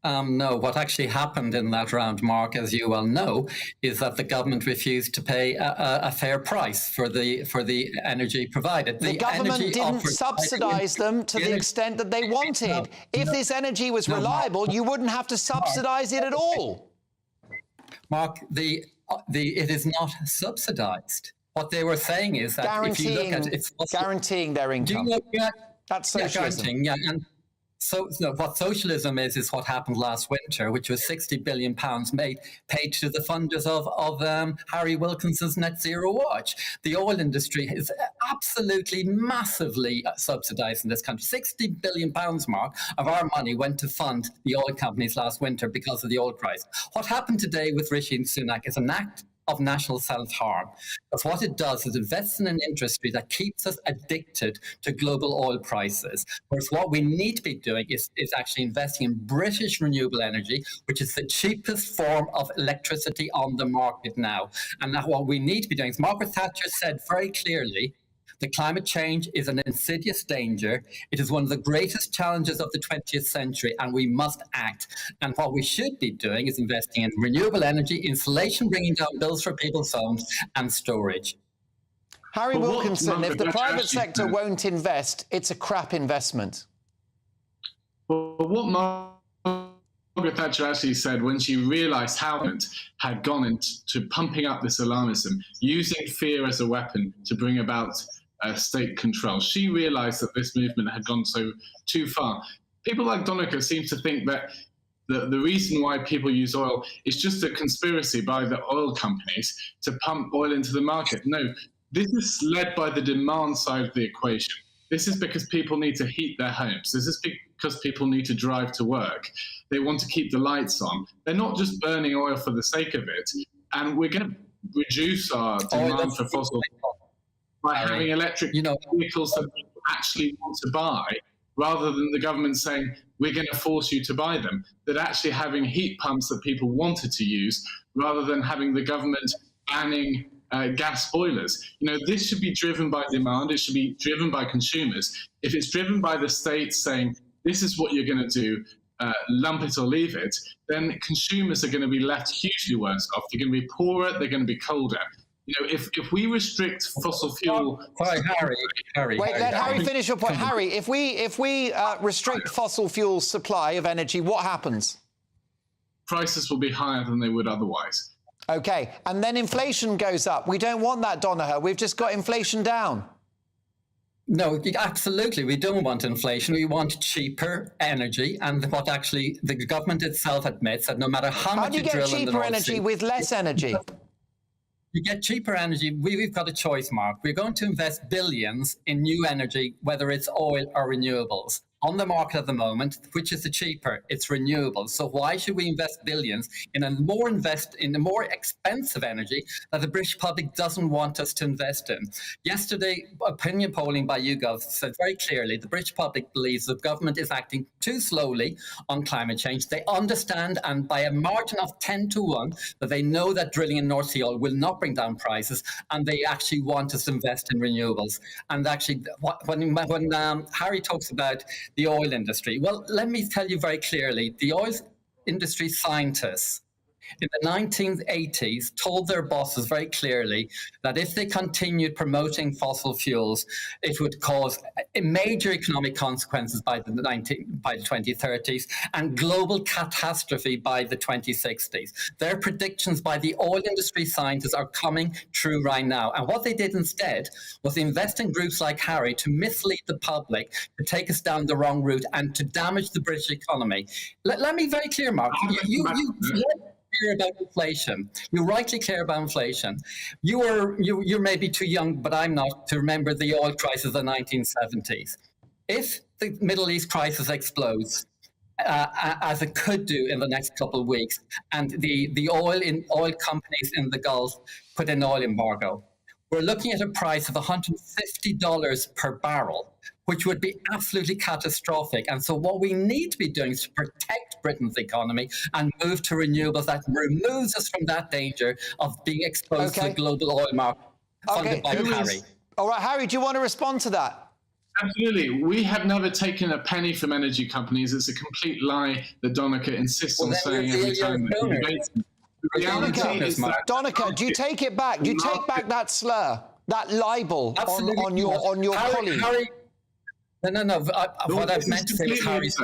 No, what actually happened in that round, Mark, as you well know, is that the government refused to pay a fair price for the energy provided. The government didn't subsidise them to the extent that they wanted. If this energy was reliable, you wouldn't have to subsidise it at all. Mark, it is not subsidised. What they were saying is that if you look at it, guaranteeing their income. That's socialism. So what socialism is what happened last winter, which was £60 billion paid to the funders of Harry Wilkinson's Net Zero Watch. The oil industry is absolutely massively subsidised in this country. £60 billion, Mark, of our money went to fund the oil companies last winter because of the oil price. What happened today with Rishi Sunak is an act of national self-harm. Because what it does is invest in an industry that keeps us addicted to global oil prices. Whereas what we need to be doing is actually investing in British renewable energy, which is the cheapest form of electricity on the market now. And now what we need to be doing, as Margaret Thatcher said very clearly, the climate change is an insidious danger. It is one of the greatest challenges of the 20th century, and we must act. And what we should be doing is investing in renewable energy, insulation, bringing down bills for people's homes, and storage. Harry Wilkinson, if the private sector won't invest, it's a crap investment. Well, what Margaret Thatcher actually said when she realised how it had gone into pumping up this alarmism, using fear as a weapon to bring about state control. She realised that this movement had gone too far. People like Donncha seem to think that The reason why people use oil is just a conspiracy by the oil companies to pump oil into the market. No, this is led by the demand side of the equation. This is because people need to heat their homes. This is because people need to drive to work. They want to keep the lights on. They're not just burning oil for the sake of it. And we're going to reduce our demand for fossil fuels by having electric vehicles that people actually want to buy, rather than the government saying, we're going to force you to buy them. That actually having heat pumps that people wanted to use, rather than having the government banning gas boilers. This should be driven by demand. It should be driven by consumers. If it's driven by the state saying, this is what you're going to do, lump it or leave it, then consumers are going to be left hugely worse off. They're going to be poorer. They're going to be colder. If we restrict fossil fuel... Sorry, Harry. Wait, let Harry finish your point. Harry, if we restrict fossil fuel supply of energy, what happens? Prices will be higher than they would otherwise. OK, and then inflation goes up. We don't want that, Donohoe. We've just got inflation down. No, absolutely. We don't want inflation. We want cheaper energy. And what actually the government itself admits that no matter how much you drill in the North Sea... How do you get cheaper energy with less energy? You get cheaper energy. We've got a choice, Mark. We're going to invest billions in new energy, whether it's oil or renewables. On the market at the moment, which is the cheaper? It's renewables. So why should we invest billions in a more expensive energy that the British public doesn't want us to invest in? Yesterday, opinion polling by YouGov said very clearly the British public believes the government is acting too slowly on climate change. They understand, and by a margin of 10-1, that they know that drilling in North Sea oil will not bring down prices, and they actually want us to invest in renewables. And actually, when Harry talks about the oil industry. Well, let me tell you very clearly, the oil industry scientists in the 1980s told their bosses very clearly that if they continued promoting fossil fuels, it would cause major economic consequences by the 2030s and global catastrophe by the 2060s. Their predictions by the oil industry scientists are coming true right now. And what they did instead was invest in groups like Harry to mislead the public, to take us down the wrong route and to damage the British economy. Let me be very clear, Mark. You care about inflation. You rightly care about inflation. You're maybe too young, but I'm not, to remember the oil crisis of the 1970s. If the Middle East crisis explodes, as it could do in the next couple of weeks, and the oil companies in the Gulf put in oil embargo, we're looking at a price of $150 per barrel, which would be absolutely catastrophic. And so what we need to be doing is to protect Britain's economy and move to renewables that removes us from that danger of being exposed to the global oil market funded by Harry. All right, Harry, do you want to respond to that? Absolutely. We have never taken a penny from energy companies. It's a complete lie that Donica insists on saying every time that he debates them. Donica, do you take it back? Do you take back that slur, that libel on your colleague? Harry, no. What I've meant to say is Harry's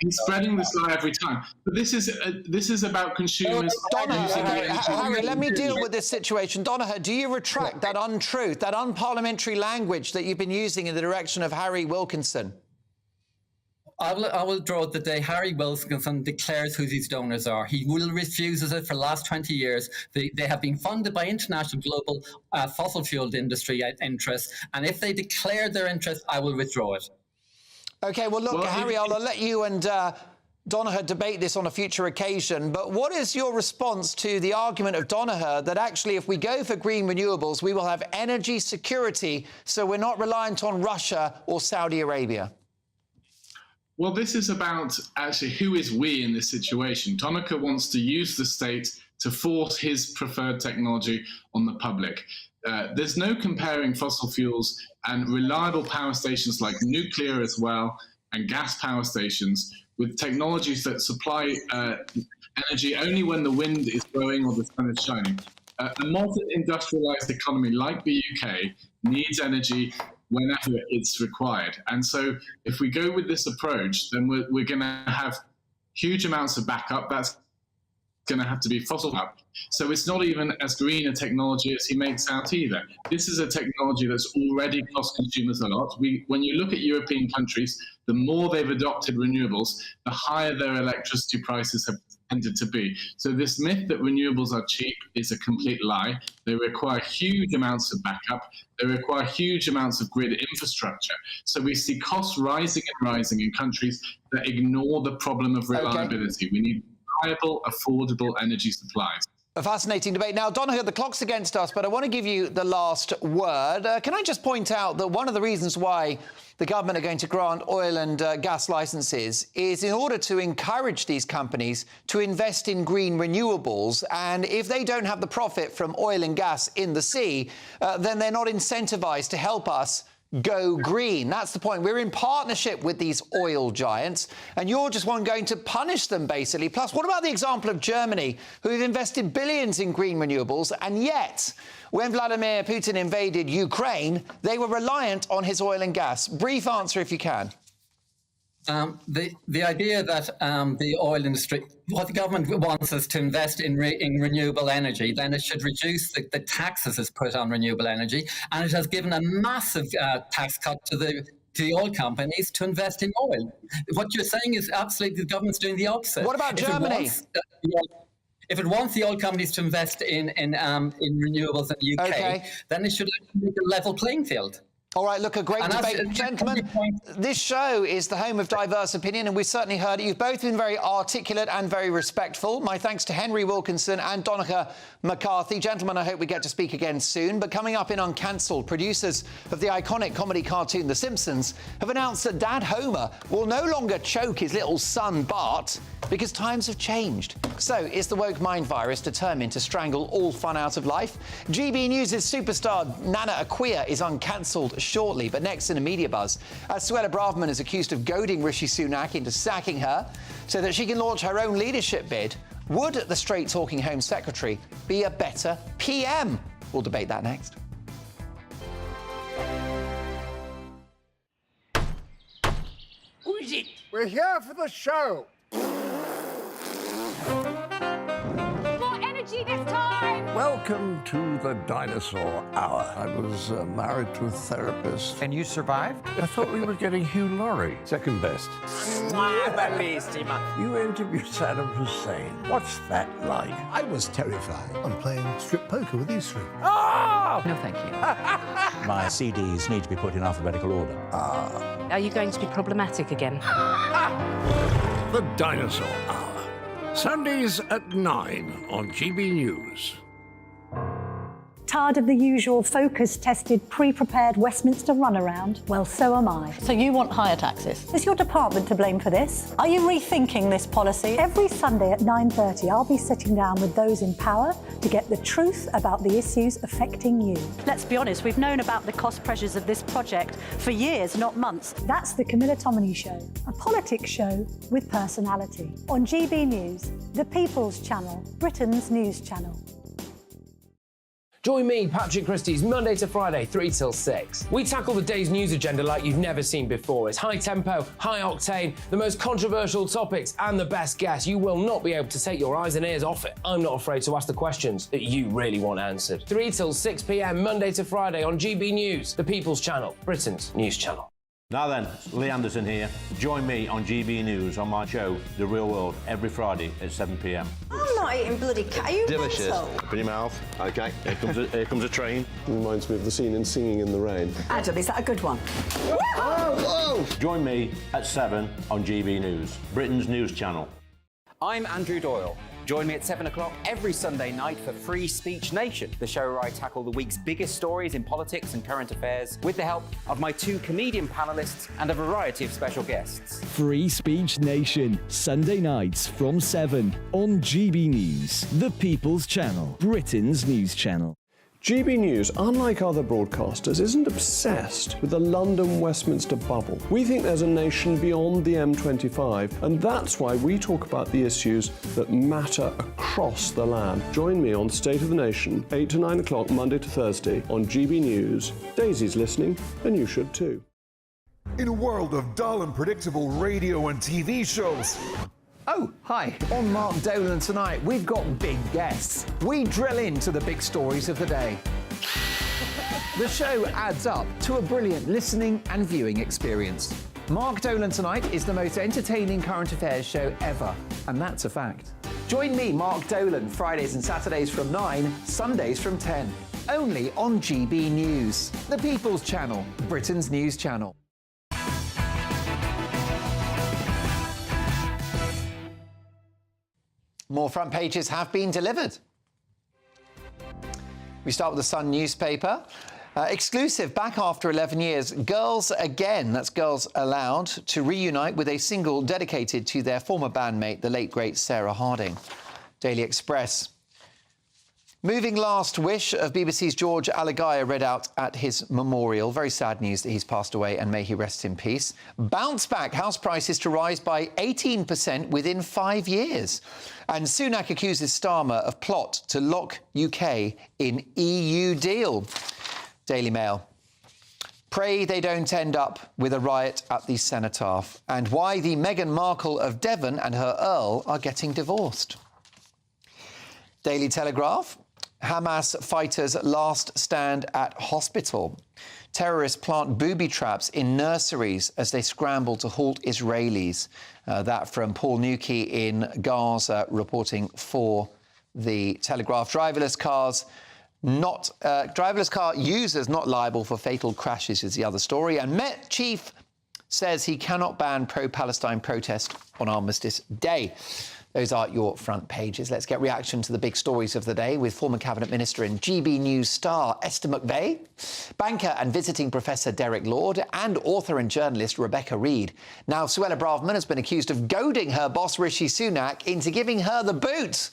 he's spreading this lie every time. But this is about consumers. Harry, let me deal with this situation. Donohoe, do you retract that untruth, that unparliamentary language that you've been using in the direction of Harry Wilkinson? I will draw the day Harry Wilkinson declares who these donors are. He will refuse it for the last 20 years. They have been funded by international global fossil fuel industry interests. And if they declare their interest, I will withdraw it. OK, well, look, Harry, I'll let you and Donohoe debate this on a future occasion. But what is your response to the argument of Donohoe that actually if we go for green renewables, we will have energy security, so we're not reliant on Russia or Saudi Arabia? Well, this is about actually who is we in this situation. Donica wants to use the state to force his preferred technology on the public. There's no comparing fossil fuels and reliable power stations like nuclear as well and gas power stations with technologies that supply energy only when the wind is blowing or the sun is shining. A multi-industrialized economy like the UK needs energy whenever it's required. And so if we go with this approach, then we're going to have huge amounts of backup. That's going to have to be fossil power. So it's not even as green a technology as he makes out either. This is a technology that's already cost consumers a lot. When you look at European countries, the more they've adopted renewables, the higher their electricity prices have tended to be. So this myth that renewables are cheap is a complete lie. They require huge amounts of backup. They require huge amounts of grid infrastructure. So we see costs rising and rising in countries that ignore the problem of reliability. We need reliable, affordable energy supplies. A fascinating debate. Now, Donnelly, the clock's against us, but I want to give you the last word. Can I just point out that one of the reasons why the government are going to grant oil and gas licences is in order to encourage these companies to invest in green renewables. And if they don't have the profit from oil and gas in the sea, then they're not incentivised to help us go green. That's the point. We're in partnership with these oil giants, and you're just going to punish them, basically. Plus, what about the example of Germany, who've invested billions in green renewables, and yet, when Vladimir Putin invaded Ukraine, they were reliant on his oil and gas? Brief answer, if you can. The idea that the oil industry, what the government wants us to invest in renewable energy, then it should reduce the taxes it's put on renewable energy, and it has given a massive tax cut to the oil companies to invest in oil. What you're saying is absolutely the government's doing the opposite. What about Germany? If it wants the oil companies to invest in renewables in the UK, then it should make a level playing field. All right, look, a great debate. Gentlemen, this show is the home of diverse opinion, and we've certainly heard it. You've both been very articulate and very respectful. My thanks to Henry Wilkinson and Donica McCarthy. Gentlemen, I hope we get to speak again soon. But coming up in Uncancelled, producers of the iconic comedy cartoon The Simpsons have announced that Dad Homer will no longer choke his little son Bart because times have changed. So is the woke mind virus determined to strangle all fun out of life? GB News' superstar Nana Akua is uncancelled shortly, but next in a media buzz, Suella Braverman is accused of goading Rishi Sunak into sacking her so that she can launch her own leadership bid. Would the straight-talking Home Secretary be a better PM? We'll debate that next. Who is it? We're here for the show. More energy this time! Welcome to the Dinosaur Hour. I was married to a therapist. And you survived? I thought we were getting Hugh Laurie. Second best. You interviewed Saddam Hussein. What's that like? I was terrified. I'm playing strip poker with these three. Oh! No, thank you. My CDs need to be put in alphabetical order. Are you going to be problematic again? The Dinosaur Hour. Sundays at 9 on GB News. Tired of the usual focus-tested, pre-prepared Westminster runaround? Well, so am I. So you want higher taxes? Is your department to blame for this? Are you rethinking this policy? Every Sunday at 9:30, I'll be sitting down with those in power to get the truth about the issues affecting you. Let's be honest, we've known about the cost pressures of this project for years, not months. That's the Camilla Tominey Show, a politics show with personality. On GB News, the People's Channel, Britain's news channel. Join me, Patrick Christie's, Monday to Friday, 3 till 6. We tackle the day's news agenda like you've never seen before. It's high tempo, high octane, the most controversial topics, and the best guests. You will not be able to take your eyes and ears off it. I'm not afraid to ask the questions that you really want answered. 3 till 6 p.m, Monday to Friday on GB News, the People's Channel, Britain's news channel. Now then, Lee Anderson here. Join me on GB News on my show, The Real World, every Friday at 7 p.m. I'm not eating bloody cat. Are you Delicious. mental? Open your mouth. OK, here comes a train. Reminds me of the scene in Singing in the Rain. Adam, is that a good one? Whoa! Join me at 7 on GB News, Britain's news channel. I'm Andrew Doyle. Join me at 7 o'clock every Sunday night for Free Speech Nation, the show where I tackle the week's biggest stories in politics and current affairs with the help of my 2 comedian panellists and a variety of special guests. Free Speech Nation, Sunday nights from 7 on GB News, the People's Channel, Britain's news channel. GB News, unlike other broadcasters, isn't obsessed with the London-Westminster bubble. We think there's a nation beyond the M25, and that's why we talk about the issues that matter across the land. Join me on State of the Nation, 8 to 9 o'clock, Monday to Thursday, on GB News. Daisy's listening, and you should too. In a world of dull and predictable radio and TV shows, Oh, hi. On Mark Dolan tonight, we've got big guests. We drill into the big stories of the day. The show adds up to a brilliant listening and viewing experience. Mark Dolan Tonight is the most entertaining current affairs show ever, and that's a fact. Join me, Mark Dolan, Fridays and Saturdays from 9, Sundays from 10. Only on GB News, the People's Channel, Britain's news channel. More front pages have been delivered. We start with the Sun newspaper. Exclusive, back after 11 years. Girls again, that's Girls Allowed, to reunite with a single dedicated to their former bandmate, the late, great Sarah Harding. Daily Express. Moving last wish of BBC's George Alagaya read out at his memorial. Very sad news that he's passed away, and may he rest in peace. Bounce back, house prices to rise by 18% within 5 years. And Sunak accuses Starmer of plot to lock UK in EU deal. Daily Mail. Pray they don't end up with a riot at the cenotaph. And why the Meghan Markle of Devon and her Earl are getting divorced. Daily Telegraph. Hamas fighters' last stand at hospital. Terrorists plant booby traps in nurseries as they scramble to halt Israelis. That from Paul Newkey in Gaza, reporting for the Telegraph. Driverless car users not liable for fatal crashes is the other story. And Met chief says he cannot ban pro-Palestine protest on Armistice Day. Those are your front pages. Let's get reaction to the big stories of the day with former Cabinet Minister and GB News star Esther McVey, banker and visiting professor Derek Lord, and author and journalist Rebecca Reid. Now, Suella Braverman has been accused of goading her boss Rishi Sunak into giving her the boot.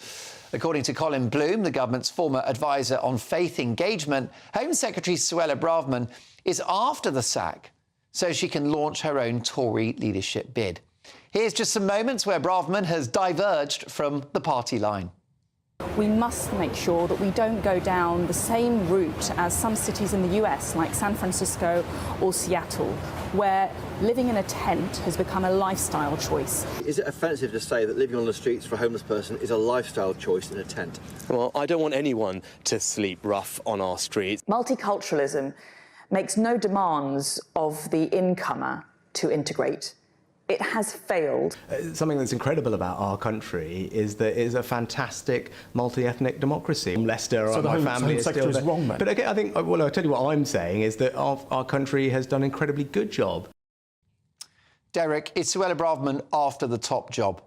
According to Colin Bloom, the government's former advisor on faith engagement, Home Secretary Suella Braverman is after the sack so she can launch her own Tory leadership bid. Here's just some moments where Braverman has diverged from the party line. We must make sure that we don't go down the same route as some cities in the US, like San Francisco or Seattle, where living in a tent has become a lifestyle choice. Is it offensive to say that living on the streets for a homeless person is a lifestyle choice in a tent? Well, I don't want anyone to sleep rough on our streets. Multiculturalism makes no demands of the incomer to integrate. It has failed. Something that's incredible about our country is that it is a fantastic multi-ethnic democracy. Leicester, so my family is still there. Wrong, then. But again, I think, well, I'll tell you what I'm saying is that our country has done an incredibly good job. Derek, is Suella Braverman after the top job?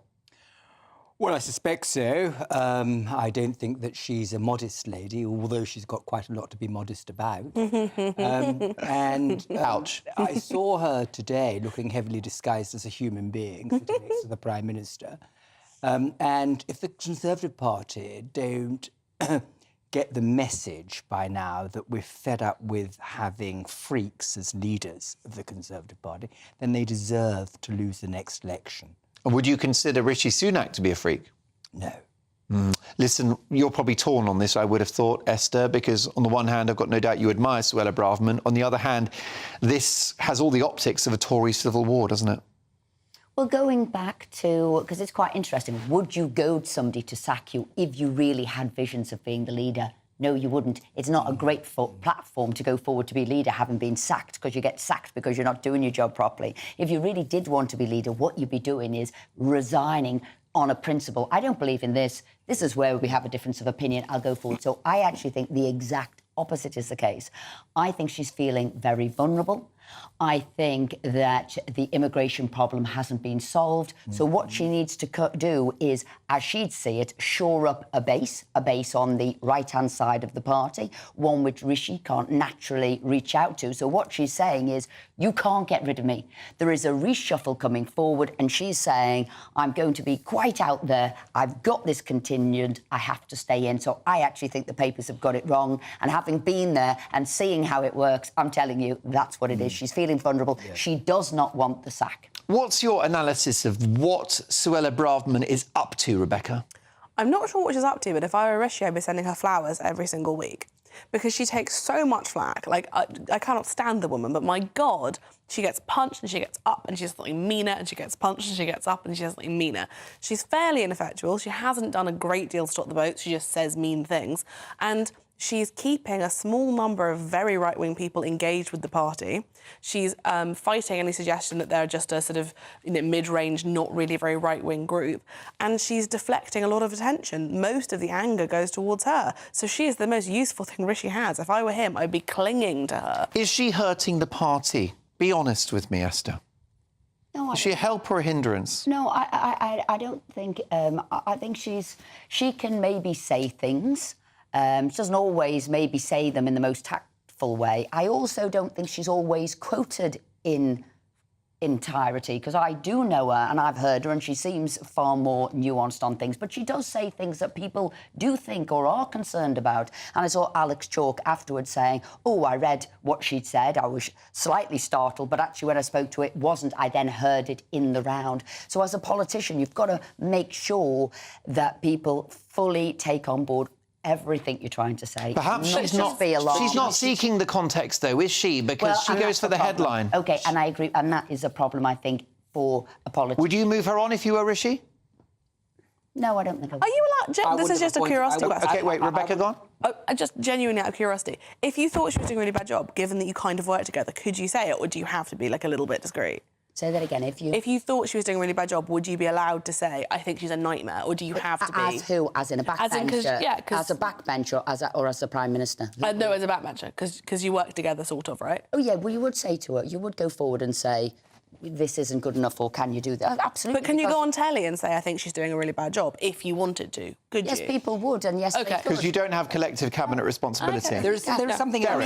Well, I suspect so. I don't think that she's a modest lady, although she's got quite a lot to be modest about. Ouch. I saw her today looking heavily disguised as a human being, sitting next to the Prime Minister. And if the Conservative Party don't get the message by now that we're fed up with having freaks as leaders of the Conservative Party, then they deserve to lose the next election. Would you consider Rishi Sunak to be a freak? No. Listen, you're probably torn on this, I would have thought, Esther, because on the one hand, I've got no doubt you admire Suella Braverman. On the other hand, this has all the optics of a Tory civil war, doesn't it? Well, going back to, because it's quite interesting, would you goad somebody to sack you if you really had visions of being the leader? No, you wouldn't. It's not a great platform to go forward to be leader, having been sacked, because you get sacked because you're not doing your job properly. If you really did want to be leader, what you'd be doing is resigning on a principle. I don't believe in this. This is where we have a difference of opinion. I'll go forward. So I actually think the exact opposite is the case. I think she's feeling very vulnerable. I think that the immigration problem hasn't been solved. So what she needs to do is, as she'd see it, shore up a base on the right-hand side of the party, one which Rishi can't naturally reach out to. So what she's saying is, you can't get rid of me. There is a reshuffle coming forward, and she's saying, I'm going to be quite out there. I've got this contingent. I have to stay in. So I actually think the papers have got it wrong. And having been there and seeing how it works, I'm telling you, that's what it is. She's feeling vulnerable. Yeah. She does not want the sack. What's your analysis of what Suella Braverman is up to, Rebecca? I'm not sure what she's up to, but if I were Rishi, I'd be sending her flowers every single week. because she takes so much flack. Like, I cannot stand the woman, but my God, she gets punched and she gets up and she says something meaner, and she gets punched and she gets up and she says something meaner. She's fairly ineffectual. She hasn't done a great deal to stop the vote. She just says mean things. And she's keeping a small number of very right-wing people engaged with the party. She's fighting any suggestion that they're just a sort of mid-range, not really very right-wing group. And she's deflecting a lot of attention. Most of the anger goes towards her. So she is the most useful thing Rishi has. If I were him, I'd be clinging to her. Is she hurting the party? Be honest with me, Esther. No, is she a help or a hindrance? No, I don't think... I think she can maybe say things. She doesn't always maybe say them in the most tactful way. I also don't think she's always quoted in entirety, because I do know her and I've heard her and she seems far more nuanced on things, but she does say things that people do think or are concerned about. And I saw Alex Chalk afterwards saying, oh, I read what she'd said, I was slightly startled, but actually when I spoke to it, wasn't. I then heard it in the round. So as a politician, you've got to make sure that people fully take on board everything you're trying to say. Perhaps she's not seeking the context, though, is she? Because she goes for the headline. OK, and I agree, and that is a problem, I think, for a politician. Would you move her on if you were Rishi? No, I don't think I would. Are you allowed... This is just a curiosity question. OK, wait, Rebecca, go on. Just genuinely out of curiosity, if you thought she was doing a really bad job, given that you kind of work together, could you say it, or do you have to be, like, a little bit discreet? Say that again. If you thought she was doing a really bad job, would you be allowed to say, I think she's a nightmare, or do you have to be... As who? As in a backbencher? As a backbencher or as a Prime Minister? No, as a backbencher, because you work together, sort of, right? Oh, yeah, well, you would say to her, you would go forward and say, this isn't good enough, or can you do that? Absolutely. But can you go on telly and say, I think she's doing a really bad job, if you wanted to? Could you? Yes, people would, and yes, OK. Because you don't have collective cabinet responsibility. Okay. There is something else.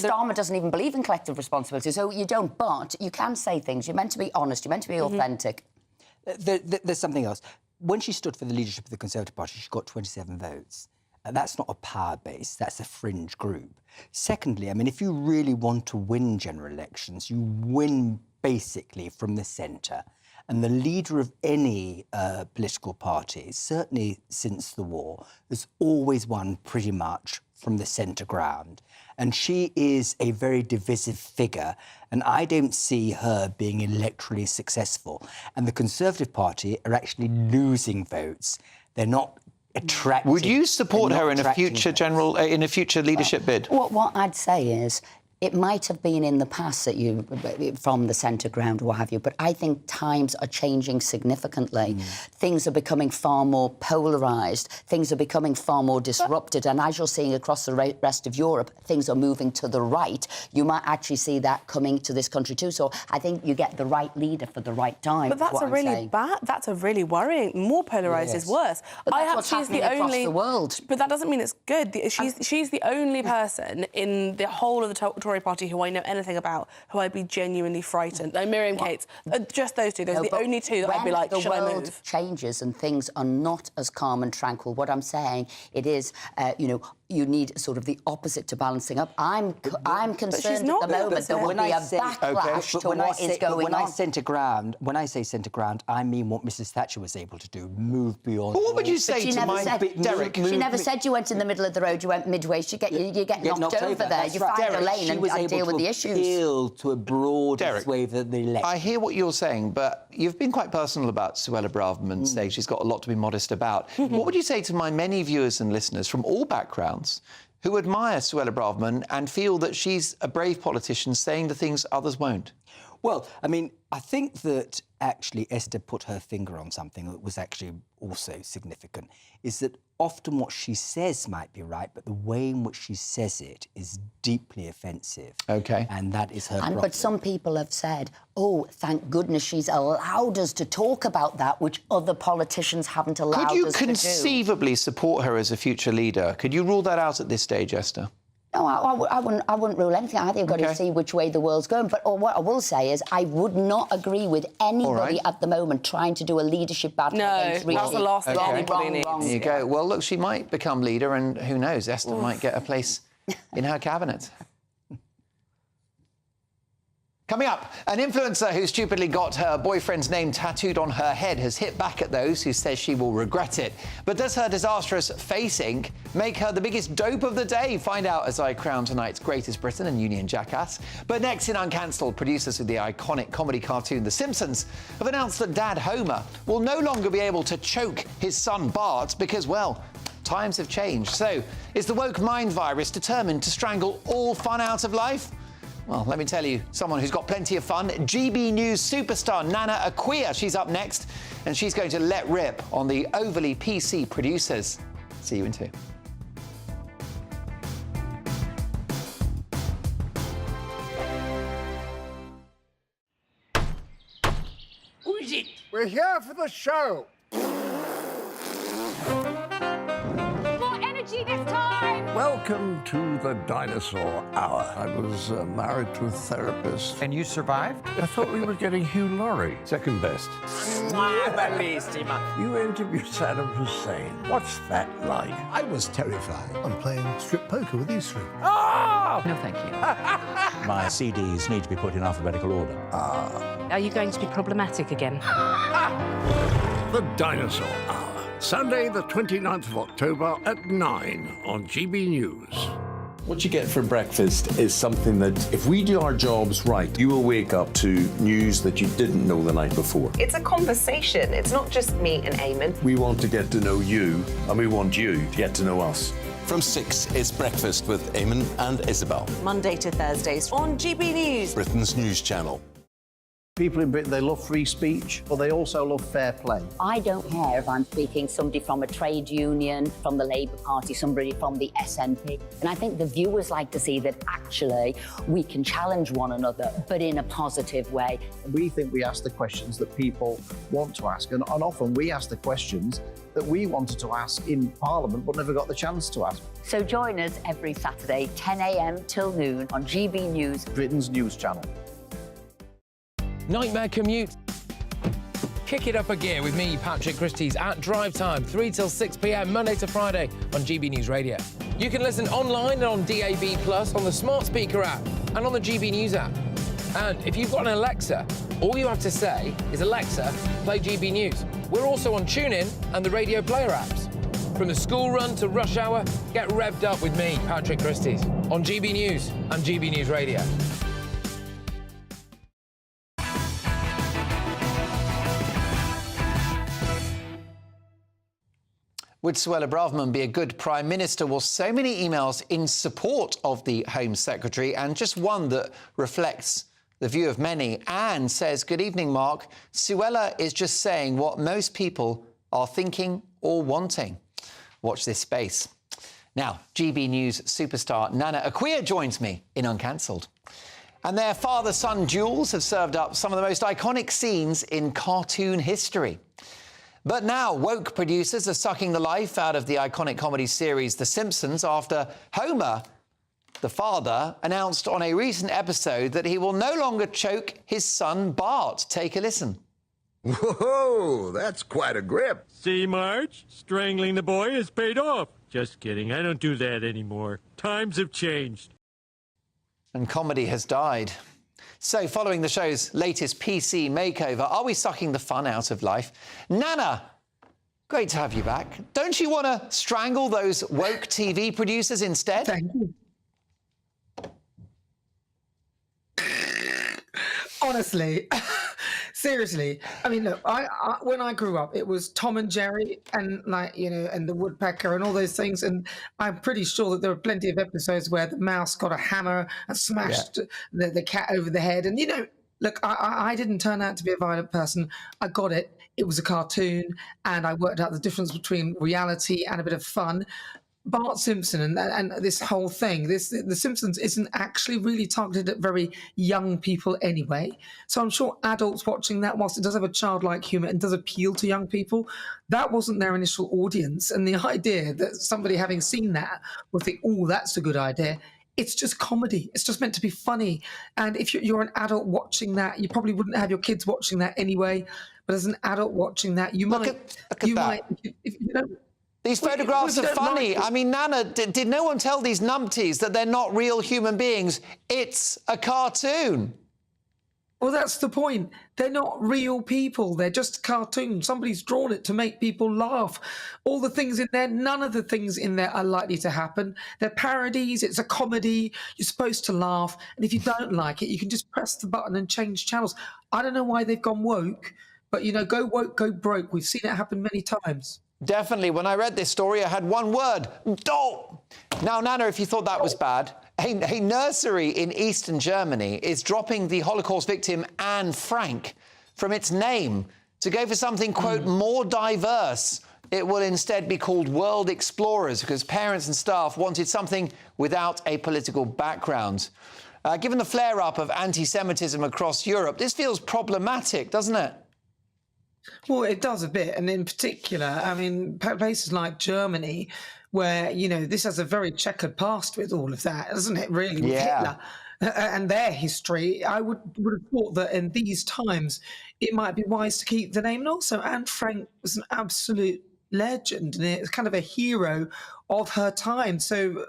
Starmer doesn't even believe in collective responsibility, so you don't, but you can say things. You're meant to be honest, you're meant to be authentic. There's something else. When she stood for the leadership of the Conservative Party, she got 27 votes. That's not a power base, that's a fringe group. Secondly, I mean, if you really want to win general elections, you win basically from the centre. And the leader of any political party, certainly since the war, has always won pretty much from the centre ground. And she is a very divisive figure, and I don't see her being electorally successful. And the Conservative Party are actually losing votes. They're not attracting... Would you support her in a future leadership bid? What I'd say is, it might have been in the past that from the centre ground or what have you, but I think times are changing significantly. Things are becoming far more polarised, things are becoming far more disrupted, and as you're seeing across the rest of Europe, things are moving to the right. You might actually see that coming to this country too. So I think you get the right leader for the right time. But that's that's a really worrying... More polarised is worse. But that's what's happening across the world. But that doesn't mean it's good. She's the only person in the whole of the Tory party who I know anything about who I'd be genuinely frightened. No, Miriam Cates. Just those two. Those are the only two that I'd be like, should I move? The world changes and things are not as calm and tranquil. What I'm saying, it is, you need sort of the opposite to balancing up. I'm concerned at the moment there will be a backlash to what is going on. When I say centre ground, I mean what Mrs Thatcher was able to do, move beyond... But what would you say to Derek? She never said you went in the middle of the road, you went midway. You get knocked over there. You find a lane and deal with the issues. Appeal to a broad swathe of the election. I hear what you're saying, but you've been quite personal about Suella Braverman, saying she's got a lot to be modest about. What would you say to my many viewers and listeners from all backgrounds who admire Suella Braverman and feel that she's a brave politician saying the things others won't? Well, I mean, I think that actually Esther put her finger on something that was actually also significant, is that often what she says might be right, but the way in which she says it is deeply offensive. OK. And that is her problem. But some people have said, oh, thank goodness she's allowed us to talk about that, which other politicians haven't allowed us to do. Could you conceivably support her as a future leader? Could you rule that out at this stage, Esther? No, I wouldn't rule anything. I think you've got to see which way the world's going. But what I will say is I would not agree with anybody at the moment trying to do a leadership battle against Rishi. That's the last thing anybody needs. There you go. Well, look, she might become leader, and who knows, Esther might get a place in her cabinet. Coming up, an influencer who stupidly got her boyfriend's name tattooed on her head has hit back at those who says she will regret it. But does her disastrous face ink make her the biggest dope of the day? Find out as I crown tonight's Greatest Britain and Union Jackass. But next in Uncancelled, producers of the iconic comedy cartoon The Simpsons have announced that Dad Homer will no longer be able to choke his son Bart because, well, times have changed. So, is the woke mind virus determined to strangle all fun out of life? Well, let me tell you, someone who's got plenty of fun, GB News superstar Nana Akua. She's up next, and she's going to let rip on the overly PC producers. See you in 2. Who is it? We're here for the show. More energy this time! Welcome to the dinosaur hour. I was married to a therapist. And you survived? I thought we were getting Hugh Laurie. Second best. You interviewed Saddam Hussein. What's that like? I was terrified. I'm playing strip poker with these three. Oh! No, thank you. My CDs need to be put in alphabetical order. Are you going to be problematic again? The Dinosaur Hour. Sunday, the 29th of October at 9 on GB News. What you get for breakfast is something that, if we do our jobs right, you will wake up to news that you didn't know the night before. It's a conversation. It's not just me and Eamon. We want to get to know you, and we want you to get to know us. From 6 is Breakfast with Eamon and Isabel. Monday to Thursdays on GB News. Britain's news channel. People in Britain, they love free speech, but they also love fair play. I don't care if I'm speaking somebody from a trade union, from the Labour Party, somebody from the SNP. And I think the viewers like to see that actually we can challenge one another, but in a positive way. We think we ask the questions that people want to ask, and often we ask the questions that we wanted to ask in Parliament but never got the chance to ask. So join us every Saturday, 10 a.m. till noon on GB News, Britain's news channel. Nightmare commute. Kick it up a gear with me, Patrick Christie's, at drive time, 3 till 6 p.m, Monday to Friday on GB News Radio. You can listen online and on DAB+, on the smart speaker app and on the GB News app. And if you've got an Alexa, all you have to say is, Alexa, play GB News. We're also on TuneIn and the Radio Player apps. From the school run to rush hour, get revved up with me, Patrick Christie's, on GB News and GB News Radio. Would Suella Braverman be a good Prime Minister? Well, so many emails in support of the Home Secretary, and just one that reflects the view of many. Anne says, good evening, Mark. Suella is just saying what most people are thinking or wanting. Watch this space. Now, GB News superstar Nana Akua joins me in Uncancelled. And their father-son duels have served up some of the most iconic scenes in cartoon history. But now, woke producers are sucking the life out of the iconic comedy series The Simpsons after Homer, the father, announced on a recent episode that he will no longer choke his son Bart. Take a listen. Whoa, that's quite a grip. See, Marge? Strangling the boy has paid off. Just kidding, I don't do that anymore. Times have changed. And comedy has died. So, following the show's latest PC makeover, are we sucking the fun out of life? Nana, great to have you back. Don't you want to strangle those woke TV producers instead? Thank you. Honestly, seriously. I mean, look, I when I grew up, it was Tom and Jerry and, like, you know, and the woodpecker and all those things. And I'm pretty sure that there were plenty of episodes where the mouse got a hammer and smashed the cat over the head. And, you know, look, I didn't turn out to be a violent person. I got it. It was a cartoon, and I worked out the difference between reality and a bit of fun. Bart Simpson and this whole thing, The Simpsons isn't actually really targeted at very young people anyway. So I'm sure adults watching that, whilst it does have a childlike humour and does appeal to young people, that wasn't their initial audience. And the idea that somebody having seen that will think, oh, that's a good idea. It's just comedy. It's just meant to be funny. And if you're an adult watching that, you probably wouldn't have your kids watching that anyway. But as an adult watching that, you might. If you don't. These photographs are funny. I mean, Nana, did no one tell these numpties that they're not real human beings? It's a cartoon. Well, that's the point. They're not real people. They're just cartoons. Somebody's drawn it to make people laugh. All the things in there, none of the things in there are likely to happen. They're parodies. It's a comedy. You're supposed to laugh. And if you don't like it, you can just press the button and change channels. I don't know why they've gone woke, but, you know, go woke, go broke. We've seen it happen many times. Definitely. When I read this story, I had one word: dope. Now, Nana, if you thought that was bad, a nursery in eastern Germany is dropping the Holocaust victim Anne Frank from its name to go for something, quote, more diverse. It will instead be called World Explorers, because parents and staff wanted something without a political background. Given the flare-up of anti-Semitism across Europe, this feels problematic, doesn't it? Well, it does a bit. And in particular, I mean, places like Germany, where, you know, this has a very checkered past with all of that, doesn't it, really, with Hitler and their history. I would have thought that in these times, it might be wise to keep the name. And also, Anne Frank was an absolute legend, and it's kind of a hero of her time. So,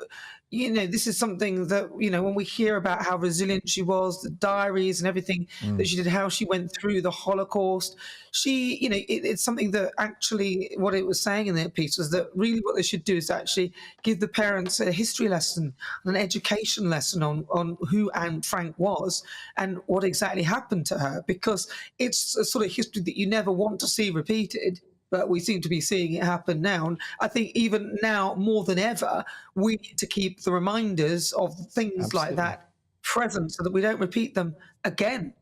you know, this is something that, you know, when we hear about how resilient she was, the diaries and everything that she did, how she went through the Holocaust, she, you know, it's something that actually, what it was saying in that piece was that really what they should do is actually give the parents a history lesson, an education lesson on who Anne Frank was and what exactly happened to her, because it's a sort of history that you never want to see repeated. But we seem to be seeing it happen now. And I think even now, more than ever, we need to keep the reminders of things like that present so that we don't repeat them again.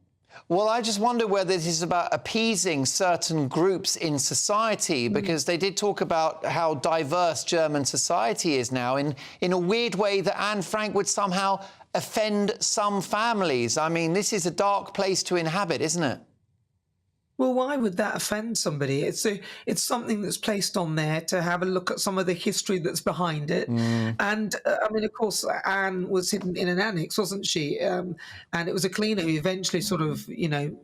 Well, I just wonder whether this is about appeasing certain groups in society, because they did talk about how diverse German society is now in a weird way that Anne Frank would somehow offend some families. I mean, this is a dark place to inhabit, isn't it? Well, why would that offend somebody? It's something that's placed on there to have a look at some of the history that's behind it. And, I mean, of course, Anne was hidden in an annex, wasn't she? And it was a cleaner who eventually sort of, you know,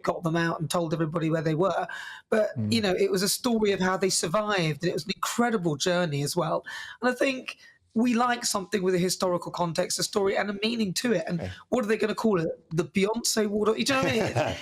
got them out and told everybody where they were. But, you know, it was a story of how they survived. And it was an incredible journey as well. And I think we like something with a historical context, a story and a meaning to it. And what are they going to call it? The Beyonce Ward? You know what I mean?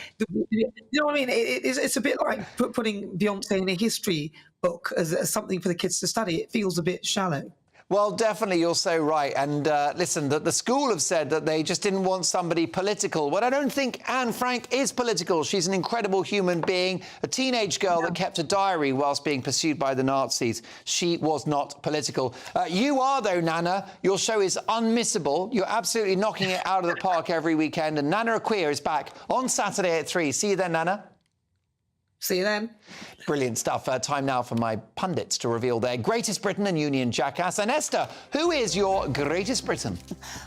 You know what I mean? It's a bit like putting Beyonce in a history book as something for the kids to study. It feels a bit shallow. Well, definitely, you're so right. And listen, the school have said that they just didn't want somebody political. Well, I don't think Anne Frank is political. She's an incredible human being, a teenage girl that kept a diary whilst being pursued by the Nazis. She was not political. You are, though, Nana. Your show is unmissable. You're absolutely knocking it out of the park every weekend. And Nana Akua is back on Saturday at 3. See you then, Nana. See you then. Brilliant stuff. Time now for my pundits to reveal their greatest Britain and Union jackass. And Esther, who is your greatest Briton?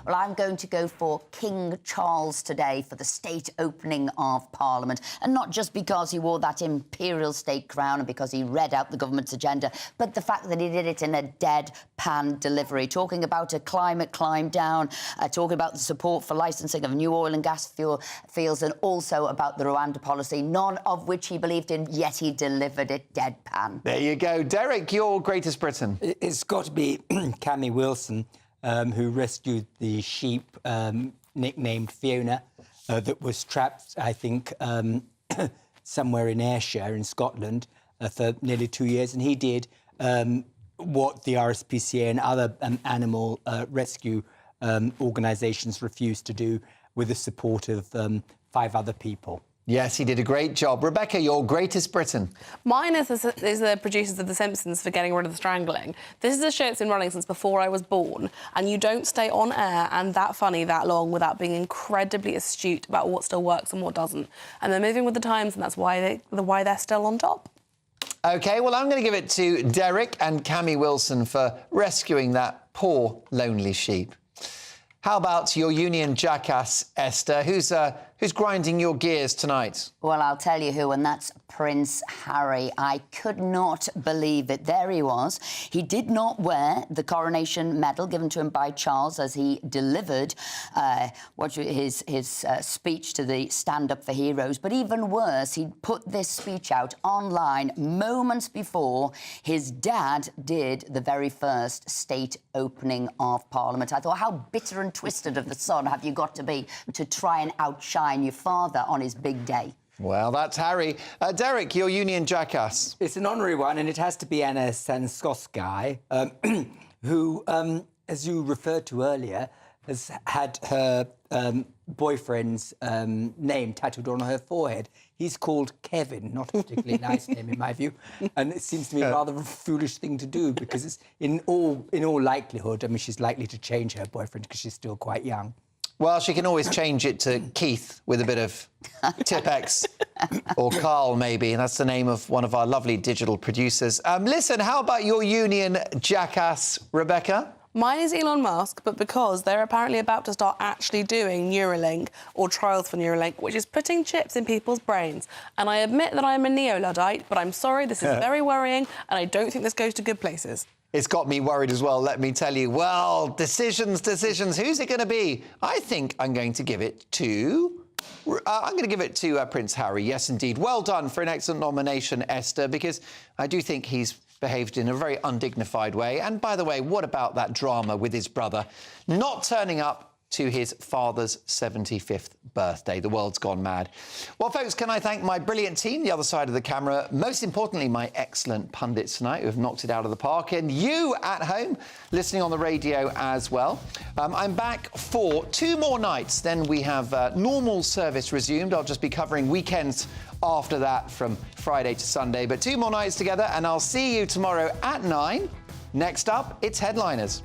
Well, I'm going to go for King Charles today for the state opening of Parliament. And not just because he wore that imperial state crown and because he read out the government's agenda, but the fact that he did it in a deadpan delivery, talking about a climate climb down, talking about the support for licensing of new oil and gas fields, and also about the Rwanda policy, none of which he believed in, yet he delivered it deadpan. There you go. Derek, your greatest Briton. It's got to be Cammy Wilson, who rescued the sheep nicknamed Fiona that was trapped, I think, somewhere in Ayrshire in Scotland for nearly 2 years. And he did what the RSPCA and other animal rescue organisations refused to do with the support of 5 other people. Yes, he did a great job. Rebecca, your greatest Briton. Mine is the producers of The Simpsons for getting rid of the strangling. This is a show that's been running since before I was born, and you don't stay on air and that funny that long without being incredibly astute about what still works and what doesn't. And they're moving with the times, and that's why they're still on top. OK, well, I'm going to give it to Derek and Cammy Wilson for rescuing that poor, lonely sheep. How about your Union jackass, Esther? Who's grinding your gears tonight? Well, I'll tell you who, and that's Prince Harry. I could not believe it. There he was. He did not wear the coronation medal given to him by Charles as he delivered his speech to the Stand Up for Heroes. But even worse, he put this speech out online moments before his dad did the very first state opening of Parliament. I thought, how bitter and twisted of the son have you got to be to try and outshine your father on his big day? Well, that's Harry. Derek, your union jackass. It's an honorary one, and it has to be Anna Sanskosky, who, as you referred to earlier, has had her boyfriend's name tattooed on her forehead. He's called Kevin, not a particularly nice name in my view, and it seems to me rather a foolish thing to do because it's in all likelihood, I mean, she's likely to change her boyfriend because she's still quite young. Well, she can always change it to Keith with a bit of Tipex or Carl, maybe. That's the name of one of our lovely digital producers. Listen, how about your union jackass, Rebecca? Mine is Elon Musk, but because they're apparently about to start actually doing Neuralink or trials for Neuralink, which is putting chips in people's brains. And I admit that I'm a neo-Luddite, but I'm sorry, this is very worrying, and I don't think this goes to good places. It's got me worried as well, let me tell you. Well, decisions. Who's it going to be? I think I'm going to give it to... Prince Harry, yes, indeed. Well done for an excellent nomination, Esther, because I do think he's behaved in a very undignified way. And by the way, what about that drama with his brother not turning up to his father's 75th birthday? The world's gone mad. Well, folks, can I thank my brilliant team, the other side of the camera, most importantly, my excellent pundits tonight who have knocked it out of the park, and you at home listening on the radio as well. I'm back for 2 more nights, then we have normal service resumed. I'll just be covering weekends after that from Friday to Sunday, but 2 more nights together, and I'll see you tomorrow at 9. Next up, it's Headliners.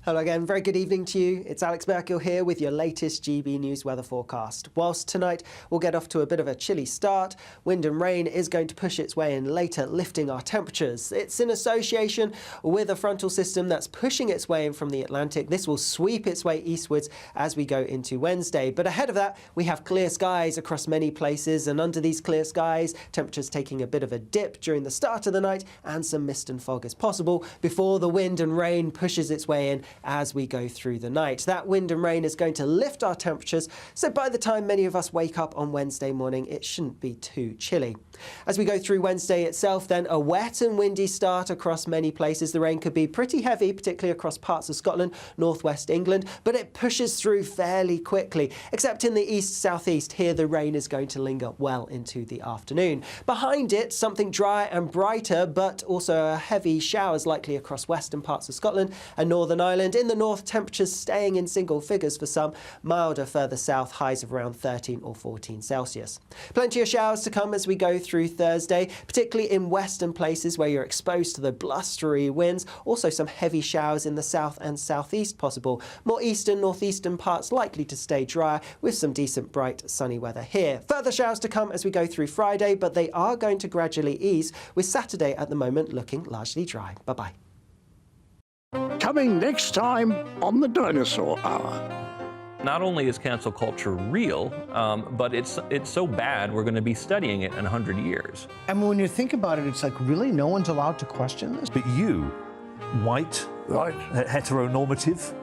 Hello again, very good evening to you. It's Alex Merkel here with your latest GB News weather forecast. Whilst tonight we'll get off to a bit of a chilly start, wind and rain is going to push its way in later, lifting our temperatures. It's in association with a frontal system that's pushing its way in from the Atlantic. This will sweep its way eastwards as we go into Wednesday. But ahead of that, we have clear skies across many places, and under these clear skies, temperatures taking a bit of a dip during the start of the night, and some mist and fog is possible before the wind and rain pushes its way in as we go through the night. That wind and rain is going to lift our temperatures, so by the time many of us wake up on Wednesday morning, it shouldn't be too chilly. As we go through Wednesday itself, then a wet and windy start across many places. The rain could be pretty heavy, particularly across parts of Scotland, northwest England, but it pushes through fairly quickly, except in the east-southeast. Here the rain is going to linger well into the afternoon. Behind it, something dry and brighter, but also heavy showers likely across western parts of Scotland and Northern Ireland. In the north, temperatures staying in single figures for some, milder further south, highs of around 13 or 14 Celsius. Plenty of showers to come as we go through Thursday, particularly in western places where you're exposed to the blustery winds. Also some heavy showers in the south and southeast possible. More eastern, northeastern parts likely to stay dry with some decent bright sunny weather here. Further showers to come as we go through Friday, but they are going to gradually ease, with Saturday at the moment looking largely dry. Bye-bye. Coming next time on the Dinosaur Hour. Not only is cancel culture real, but it's so bad we're going to be studying it in 100 years. And when you think about it, it's like, really, no one's allowed to question this? But you, white, right, heteronormative.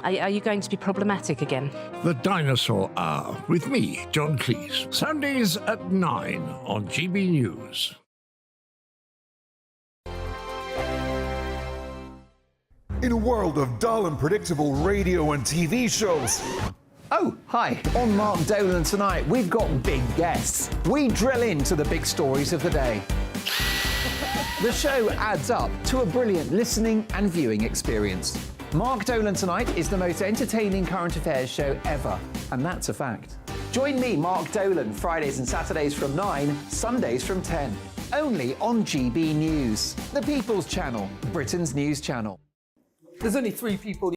Are you going to be problematic again? The Dinosaur Hour with me, John Cleese. Sundays at 9 on GB News. In a world of dull and predictable radio and TV shows. Oh, hi. On Mark Dolan tonight, we've got big guests. We drill into the big stories of the day. The show adds up to a brilliant listening and viewing experience. Mark Dolan Tonight is the most entertaining current affairs show ever, and that's a fact. Join me, Mark Dolan, Fridays and Saturdays from 9, Sundays from 10. Only on GB News, the People's Channel, Britain's news channel. There's only 3 people